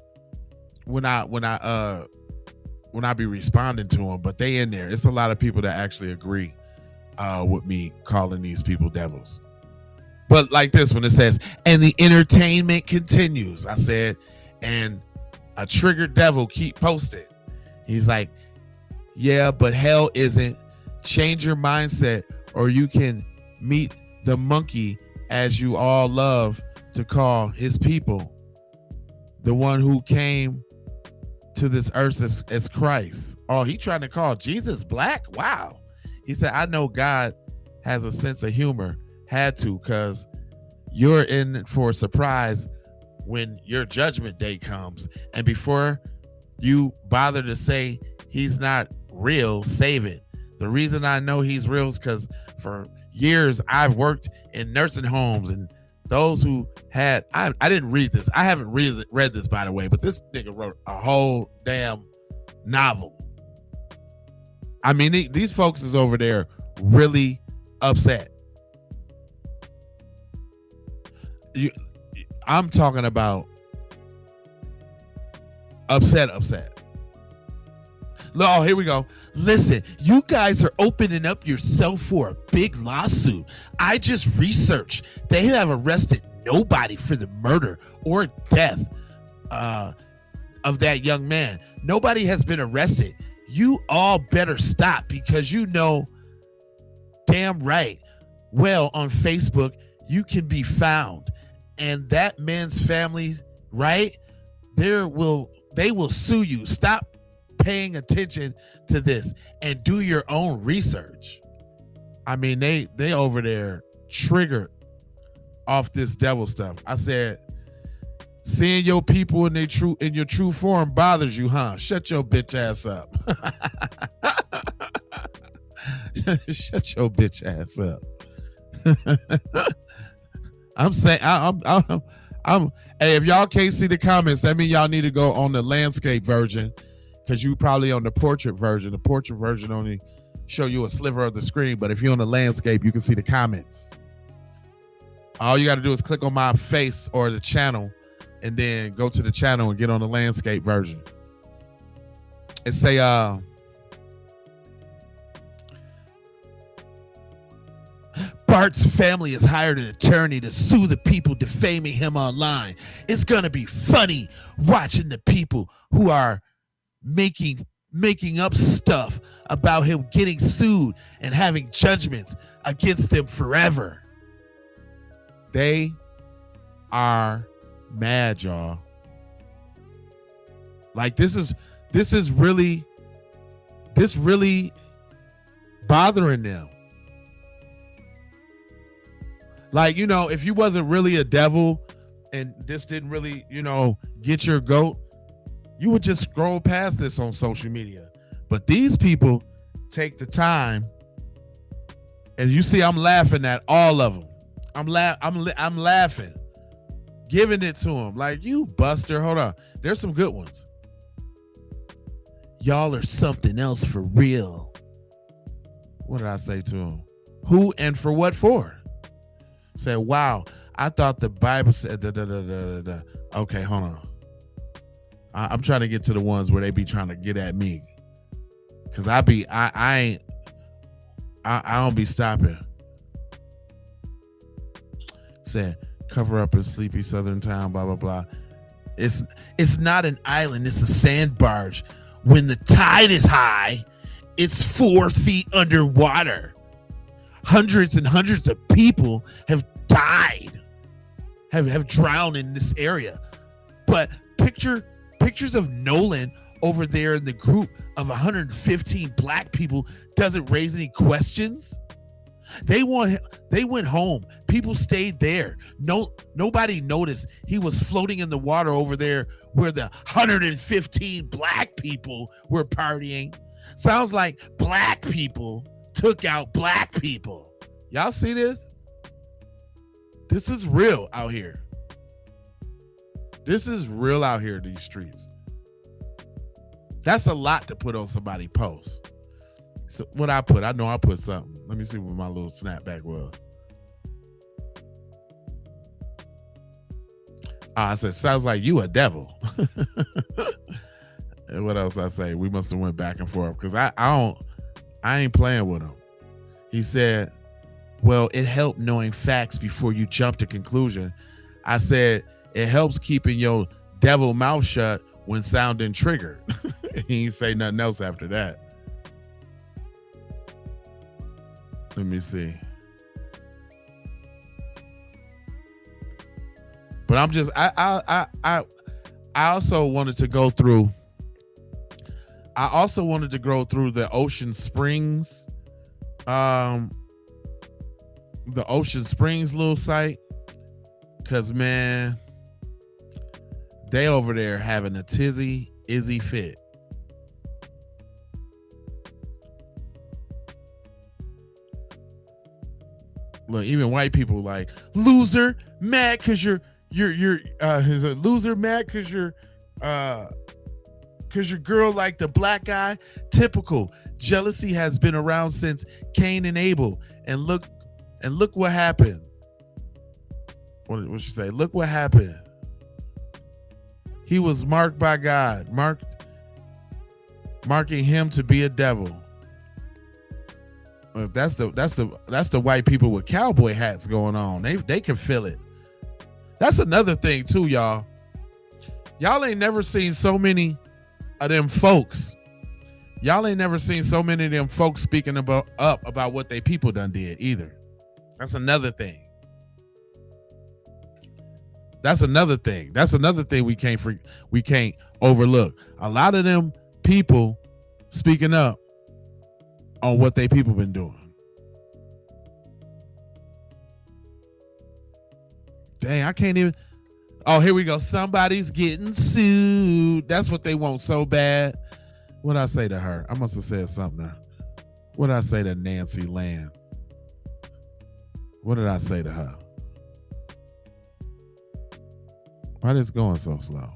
when I be responding to them, but they in there. It's a lot of people that actually agree with me calling these people devils. But like this one, it says, and the entertainment continues. I said, and a triggered devil keep posting. He's like, yeah, but hell isn't. Change your mindset or you can meet the monkey as you all love to call his people. The one who came to this earth as Christ. Oh, he trying to call Jesus black? Wow. He said, I know God has a sense of humor. Had to, because you're in for a surprise when your judgment day comes. And before you bother to say he's not real, save it. The reason I know he's real is because for years I've worked in nursing homes, and those who had, I didn't read this. I haven't read this, by the way, but this nigga wrote a whole damn novel. I mean, these folks is over there really upset. I'm talking about upset. Oh, here we go. Listen, you guys are opening up yourself for a big lawsuit. I just researched. They have arrested nobody for the murder or death of that young man. Nobody has been arrested. You all better stop, because you know damn right well on Facebook you can be found. And that man's family, right? They will sue you. Stop paying attention to this and do your own research. I mean, they over there triggered off this devil stuff. I said, seeing your people in your true form bothers you, huh? Shut your bitch ass up. Shut your bitch ass up. I'm saying, hey, if y'all can't see the comments, that means y'all need to go on the landscape version, because you probably on the portrait version. The portrait version only show you a sliver of the screen, but if you're on the landscape, you can see the comments. All you got to do is click on my face or the channel, and then go to the channel and get on the landscape version. It say, Bart's family has hired an attorney to sue the people defaming him online. It's going to be funny watching the people who are making up stuff about him getting sued and having judgments against them forever. They are mad, y'all. Like this really bothering them. Like, you know, if you wasn't really a devil, and this didn't really, get your goat, you would just scroll past this on social media. But these people take the time, and you see I'm laughing at all of them. I'm laughing, giving it to them. Like, you buster, hold on. There's some good ones. Y'all are something else for real. What did I say to him? Who and for what for? Said, wow, I thought the Bible said da. Okay, hold on. I'm trying to get to the ones where they be trying to get at me. Cause I don't be stopping. Said, cover up in sleepy southern town, blah, blah, blah. It's not an island, it's a sand barge. When the tide is high, it's 4 feet underwater. Hundreds and hundreds of people have died, have drowned in this area. But pictures of Nolan over there in the group of 115 black people doesn't raise any questions. They went home. People stayed there. Nobody noticed he was floating in the water over there where the 115 black people were partying. Sounds like black people took out black people. Y'all see this? This is real out here. This is real out here in these streets. That's a lot to put on somebody's post. So what I put, I know I put something. Let me see what my little snapback was. I said, sounds like you a devil. And what else I say? We must have went back and forth because I ain't playing with him. He said, well, it helped knowing facts before you jump to conclusion. I said, it helps keeping your devil mouth shut when sounding triggered. He ain't say nothing else after that. Let me see. But I'm just I also wanted to go through. I also wanted to go through the Ocean Springs, little site, cause man, they over there having a izzy fit. Look, even white people like loser, mad cause you're is a loser mad cause your girl like the black guy. Typical. Jealousy has been around since Cain and Abel. And look what happened. What she say? Look what happened. He was marked by God, marking him to be a devil. That's the white people with cowboy hats going on. They can feel it. That's another thing too, y'all. Y'all ain't never seen so many of them folks. Y'all ain't never seen so many of them folks speaking about what they people done did either. That's another thing. That's another thing we can't overlook. A lot of them people speaking up on what they people been doing. Dang, I can't even. Oh, here we go. Somebody's getting sued. That's what they want so bad. What did I say to her? I must have said something there. What did I say to Nancy Land? What did I say to her? Why is this going so slow?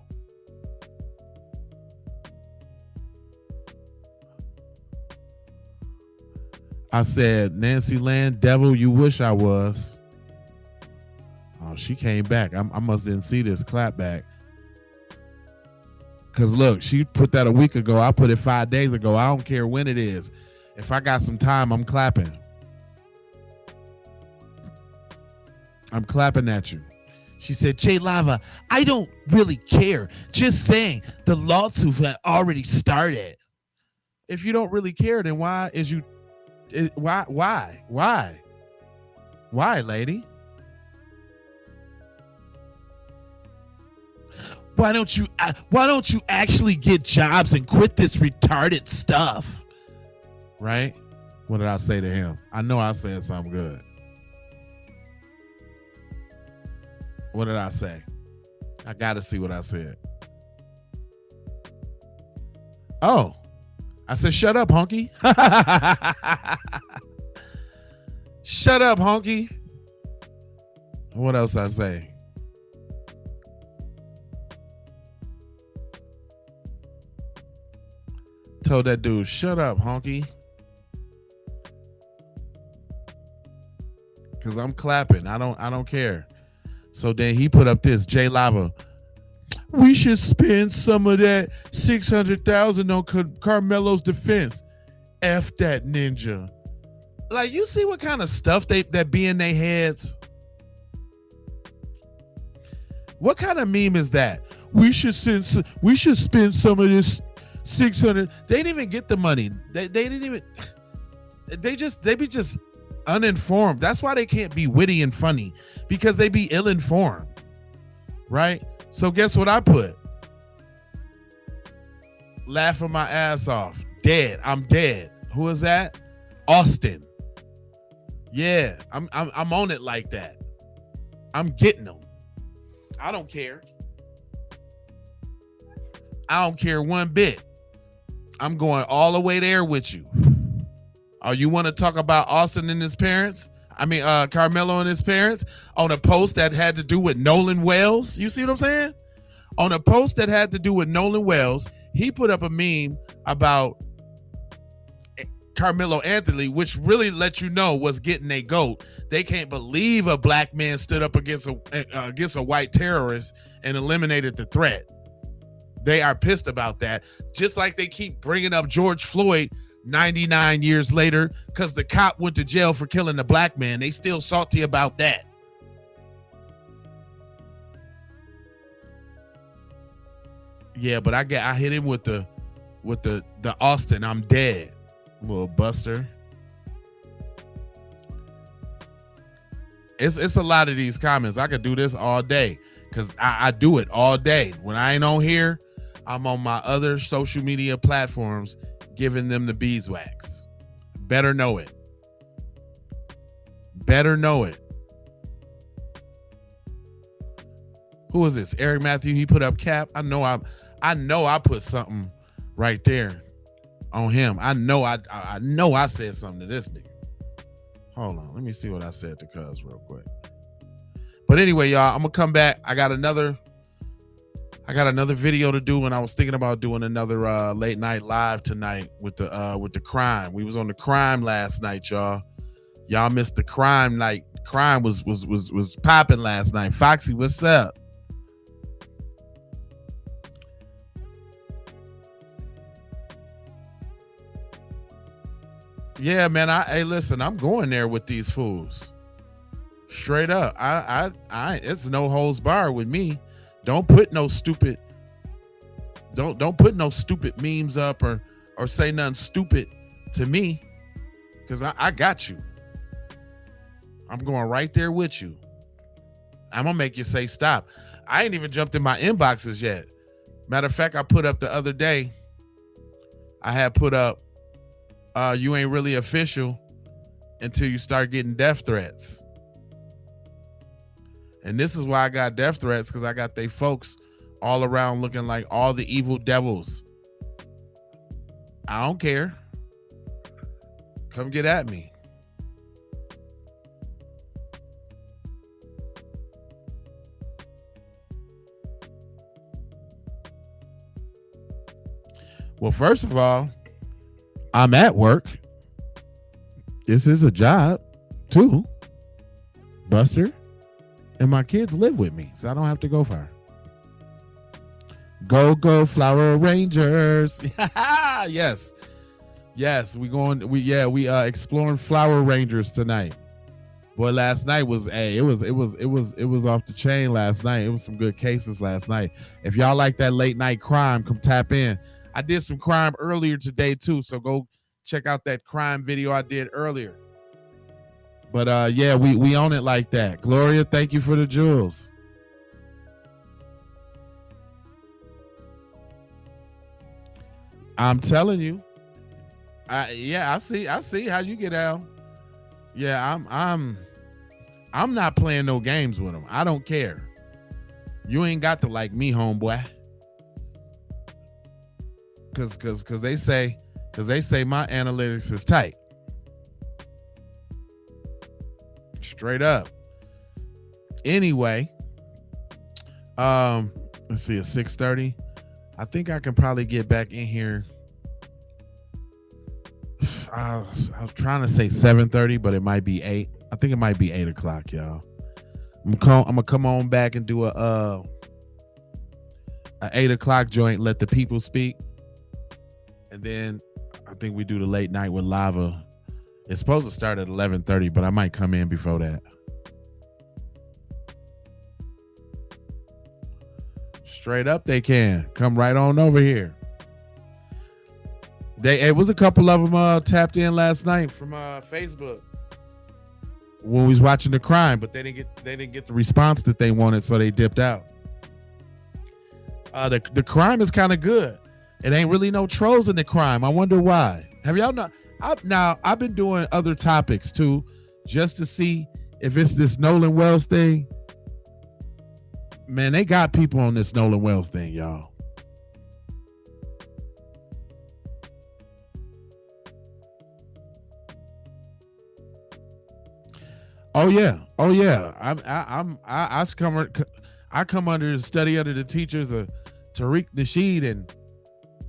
I said, Nancy Land, devil you wish I was. Oh, she came back. I must didn't see this clap back. Because look, she put that a week ago. I put it 5 days ago. I don't care when it is. If I got some time, I'm clapping. I'm clapping at you. She said, Jay Lava, I don't really care. Just saying the lawsuit had already started. If you don't really care, then why, lady? Why don't you actually get jobs and quit this retarded stuff? Right? What did I say to him? I know I said something good. What did I say? I gotta see what I said. Oh, I said, shut up, honky. Shut up, honky. What else I say? Told that dude, shut up, honky. Cause I'm clapping. I don't care. So then he put up this, Jay Lava. We should spend some of that $600,000 on Carmelo's defense. F that ninja. Like, you see what kind of stuff that be in their heads? What kind of meme is that? We should spend some of this 600. They didn't even get the money. They didn't even. They be just uninformed. That's why they can't be witty and funny, because they be ill-informed, right? So guess what I put? Laughing my ass off. Dead. I'm dead. Who is that? Austin. Yeah, I'm on it like that. I'm getting them. I don't care. I don't care one bit. I'm going all the way there with you. Oh, you want to talk about Austin and his parents? I mean, Carmelo and his parents on a post that had to do with Nolan Wells. You see what I'm saying? On a post that had to do with Nolan Wells, he put up a meme about Carmelo Anthony, which really let you know was getting a GOAT. They can't believe a black man stood up against a white terrorist and eliminated the threat. They are pissed about that. Just like they keep bringing up George Floyd 99 years later because the cop went to jail for killing the black man. They still salty about that. Yeah, but I hit him with the Austin, I'm dead, little buster. It's a lot of these comments. I could do this all day because I do it all day. When I ain't on here, I'm on my other social media platforms giving them the beeswax. Better know it. Better know it. Who is this? Eric Matthew, he put up cap. I know I put something right there on him. I know I said something to this nigga. Hold on. Let me see what I said to Cuz real quick. But anyway, y'all, I'm gonna come back. I got another video to do, and I was thinking about doing another late night live tonight with the crime. We was on the crime last night, y'all. Y'all missed the crime night. Crime was popping last night. Foxy, what's up? Yeah, man. Hey, listen, I'm going there with these fools. Straight up. I it's no holds barred with me. Don't put no stupid memes up or say nothing stupid to me, because I got you. I'm going right there with you. I'm gonna make you say stop. I ain't even jumped in my inboxes yet. Matter of fact, I put up the other day, I had put up you ain't really official until you start getting death threats. And this is why I got death threats, because I got they folks all around looking like all the evil devils. I don't care. Come get at me. Well, first of all, I'm at work. This is a job, too, Buster. And my kids live with me, so I don't have to go far. Go Flower Rangers. Yes. We exploring Flower Rangers tonight. Boy, last night was it was off the chain last night. It was some good cases last night. If y'all like that late night crime, come tap in. I did some crime earlier today too, so go check out that crime video I did earlier. But yeah, we own it like that. Gloria, thank you for the jewels. I'm telling you. I see how you get down. Yeah, I'm not playing no games with them. I don't care. You ain't got to like me, homeboy. Cause they say my analytics is tight. Straight up. Anyway, let's see, it's 6:30. I think I can probably get back in here. I was trying to say 7:30, but it might be 8. I think it might be 8 o'clock, y'all. I'm gonna come on back and do a 8 o'clock joint. Let the people speak, and then I think we do the late night with Lava. It's supposed to start at 11:30, but I might come in before that. Straight up, they can come right on over here. It was a couple of them tapped in last night from Facebook when we was watching the crime, but they didn't get the response that they wanted, so they dipped out. The crime is kind of good. It ain't really no trolls in the crime. I wonder why. Have y'all not? I've been doing other topics too, just to see if it's this Nolan Wells thing. Man, they got people on this Nolan Wells thing, y'all. Oh yeah. I come under the study under the teachers of Tariq Nasheed and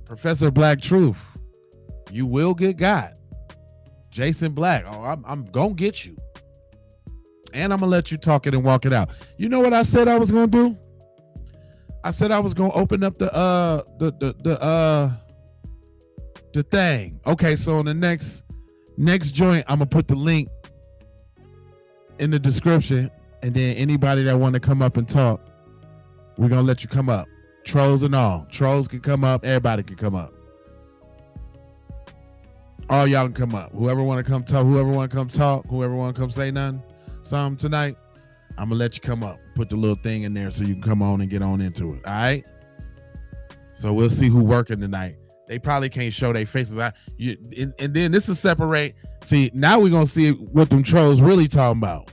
Professor Black Truth. You will get got. Jason Black. Oh, I'm gonna get you. And I'm gonna let you talk it and walk it out. You know what I said I was gonna do? I said I was gonna open up the thing. Okay, so in the next joint, I'm gonna put the link in the description, and then anybody that want to come up and talk, we're gonna let you come up. Trolls and all. Trolls can come up, everybody can come up. All y'all can come up. Whoever want to come talk, whoever want to come talk, whoever want to come say something tonight, I'm gonna let you come up. Put the little thing in there so you can come on and get on into it. All right. So we'll see who working tonight. They probably can't show their faces. And then this is separate. See, now we're gonna see what them trolls really talking about.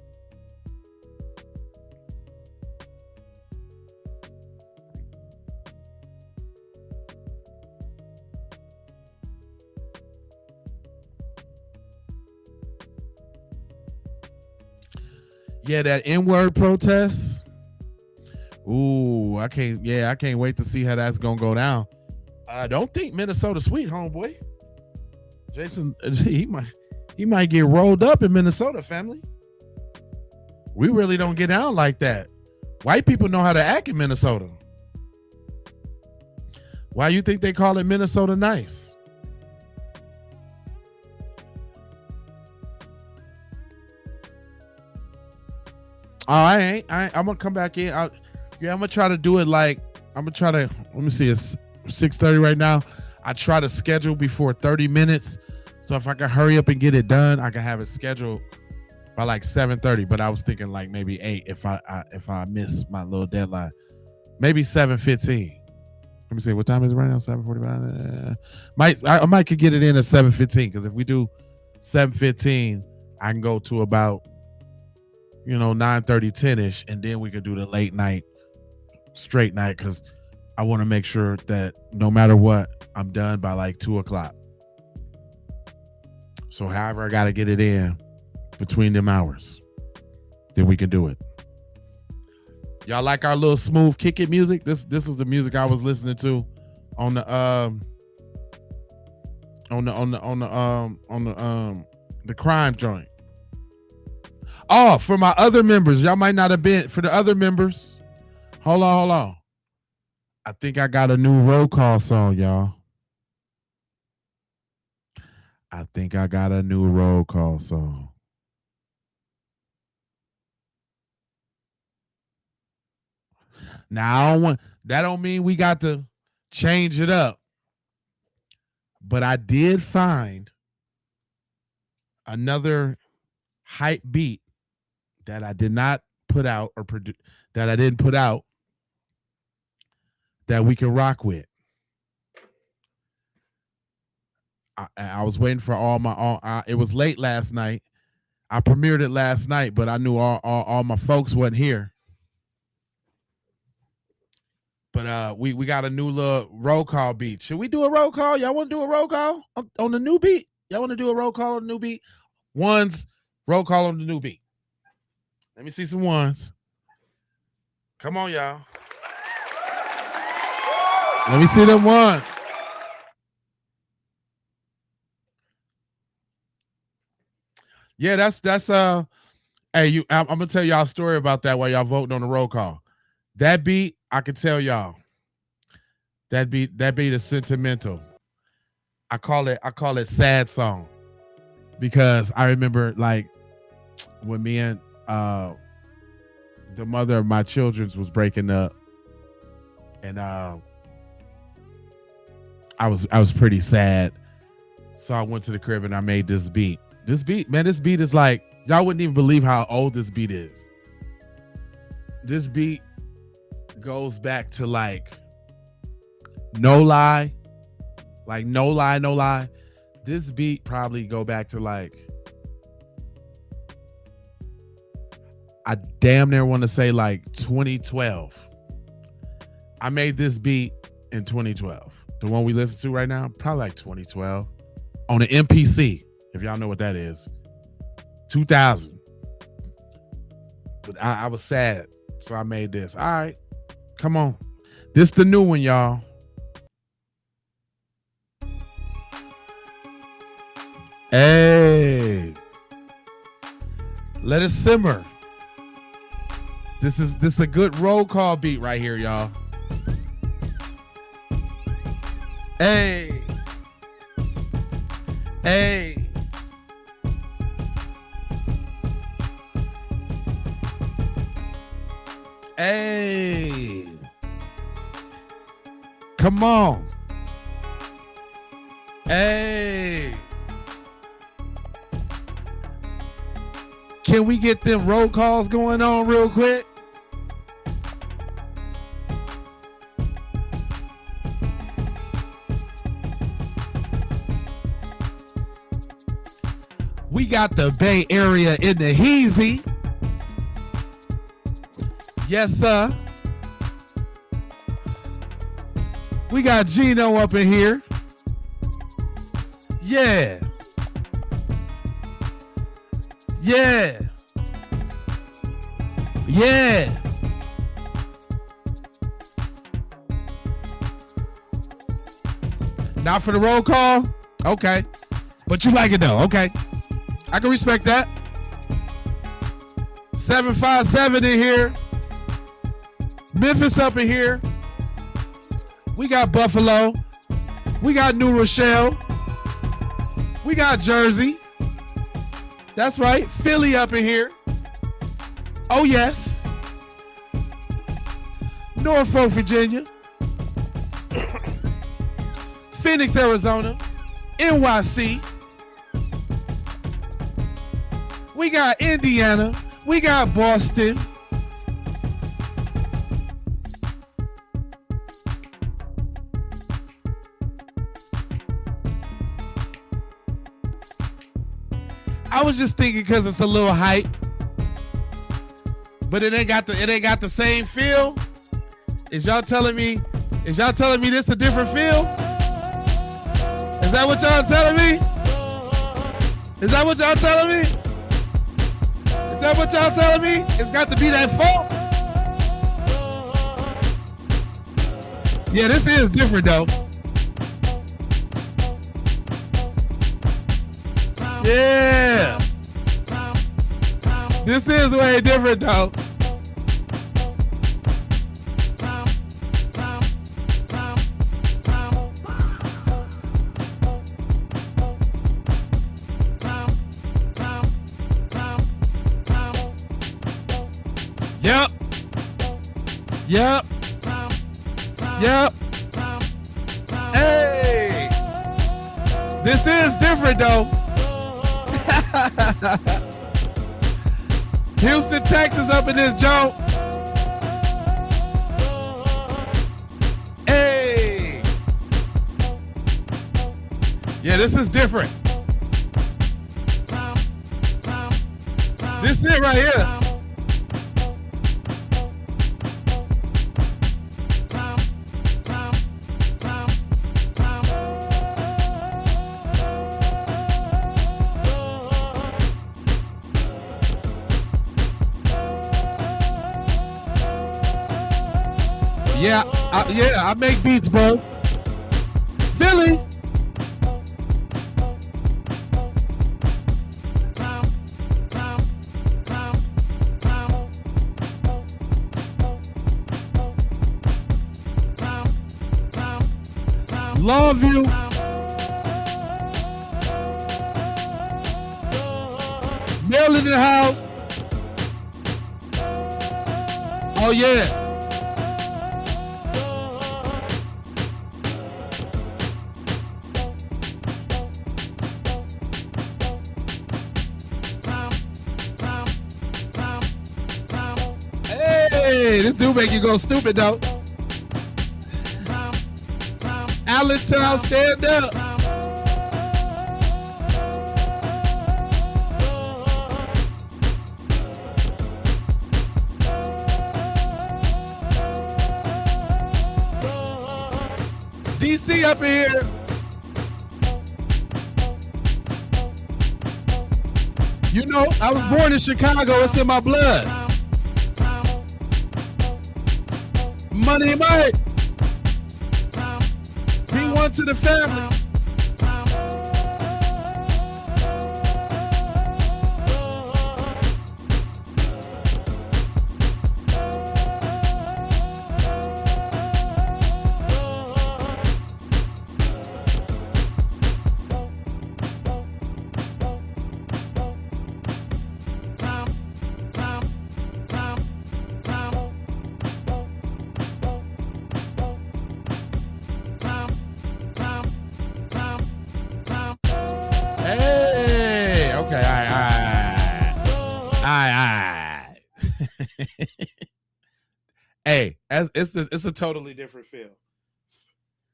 Yeah, that N-word protest. Ooh, I can't wait to see how that's gonna go down. I don't think Minnesota sweet, homeboy. Jason, he might get rolled up in Minnesota, family. We really don't get down like that. White people know how to act in Minnesota. Why you think they call it Minnesota nice? Oh, I'm gonna come back in. I'm gonna try to do it like let me see, it's 6:30 right now. I try to schedule before 30 minutes. So if I can hurry up and get it done, I can have it scheduled by like 7:30. But I was thinking like maybe 8 if I miss my little deadline. Maybe 7:15. Let me see, what time is it right now? 7:45. I might could get it in at 7:15, because if we do 7:15, I can go to about 9:30, 10ish, and then we could do the late night, straight night, because I want to make sure that no matter what, I'm done by like 2 o'clock. So however I got to get it in between them hours, then we can do it. Y'all like our little smooth kick it music? This is the music I was listening to on the crime joint. Oh, for my other members, y'all might not have been. For the other members, hold on. I think I got a new roll call song, y'all. I think I got a new roll call song. Now, that don't mean we got to change it up. But I did find another hype beat that I did not put out or that I didn't put out that we can rock with. I was waiting for it was late last night. I premiered it last night, but I knew all my folks wasn't here. But we got a new little roll call beat. Should we do a roll call? Y'all want to do a roll call on the new beat? Y'all want to do a roll call on the new beat? Ones, roll call on the new beat. Let me see some ones. Come on, y'all. Let me see them ones. Yeah, that's hey, I'm gonna tell y'all a story about that while y'all voting on the roll call. That beat, I can tell y'all. That beat is sentimental. I call it sad song. Because I remember like when me and the mother of my children was breaking up, and I was pretty sad. So I went to the crib and I made this beat. This beat is like, y'all wouldn't even believe how old this beat is. This beat goes back to like No Lie. Like No Lie. This beat probably go back to like, I damn near want to say like 2012. I made this beat in 2012. The one we listen to right now, probably like 2012. On an MPC, if y'all know what that is. 2000. But I was sad, so I made this. All right, come on. This the new one, y'all. Hey. Let it simmer. This is a good roll call beat right here, y'all. Hey. Hey. Hey. Come on. Hey. Can we get them roll calls going on real quick? We got the Bay Area in the heezy. Yes, sir. We got Gino up in here. Yeah. Yeah. Yeah. Not for the roll call? Okay. But you like it though. Okay. I can respect that. 757 in here. Memphis up in here. We got Buffalo. We got New Rochelle. We got Jersey. That's right. Philly up in here. Oh, yes. Norfolk, Virginia. Phoenix, Arizona. NYC. We got Indiana. We got Boston. I was just thinking because it's a little hype, but it ain't got the same feel. Is y'all telling me this a different feel? Is that what y'all telling me? Is that what y'all telling me? Is that what y'all telling me? It's got to be that funk. Yeah, this is different though. Yeah. This is way different though. Yep. Yep. Yep. Hey. This is different though. Houston, Texas up in this joint. Hey. Yeah, this is different. This is it right here. Yeah, I make beats, bro. Philly. Longview. Mail in the house. Oh yeah. Hey, this dude make you go stupid though. Allentown, stand up. DC up in here. You know, I was born in Chicago. It's in my blood. Money Mike. Be one to the family. Hey, okay, all right. Hey, it's a totally different feel.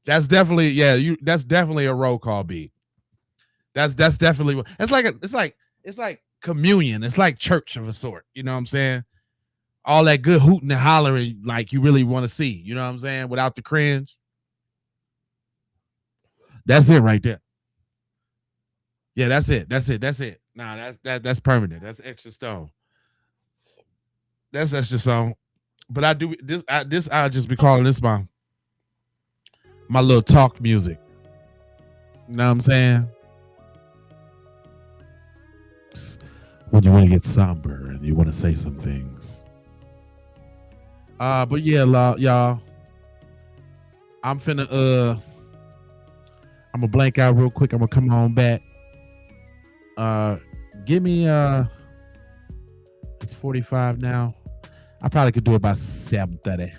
That's definitely that's definitely a roll call beat. That's definitely it's like communion. It's like church of a sort. You know what I'm saying? All that good hooting and hollering like you really want to see. You know what I'm saying? Without the cringe. That's it right there. Yeah, that's it. Nah, that's permanent. That's extra stone. That's extra stone. But I do this. I'll just be calling this my little talk music. You know what I'm saying? When you want to get somber and you want to say some things. But yeah, y'all. I'm gonna blank out real quick. I'm gonna come on back. Give me it's 45 now. I probably could do it by 7:30.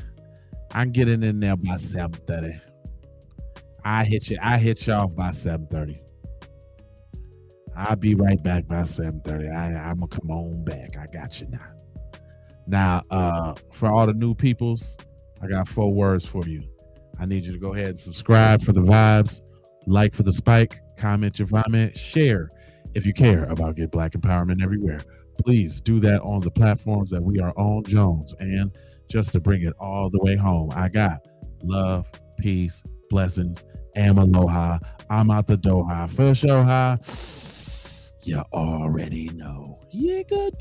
I can get it in there by 7:30. I hit you off by 7:30. I'll be right back by 7:30. I'm gonna come on back. I got you now. Now, for all the new peoples, I got 4 words for you. I need you to go ahead and subscribe for the vibes, like for the spike, comment your comment, share if you care about Get Black Empowerment everywhere. Please do that on the platforms that we are on, Jones. And just to bring it all the way home, I got love, peace, blessings, and aloha. I'm out the Doha. For sure, you already know. Yeah, good.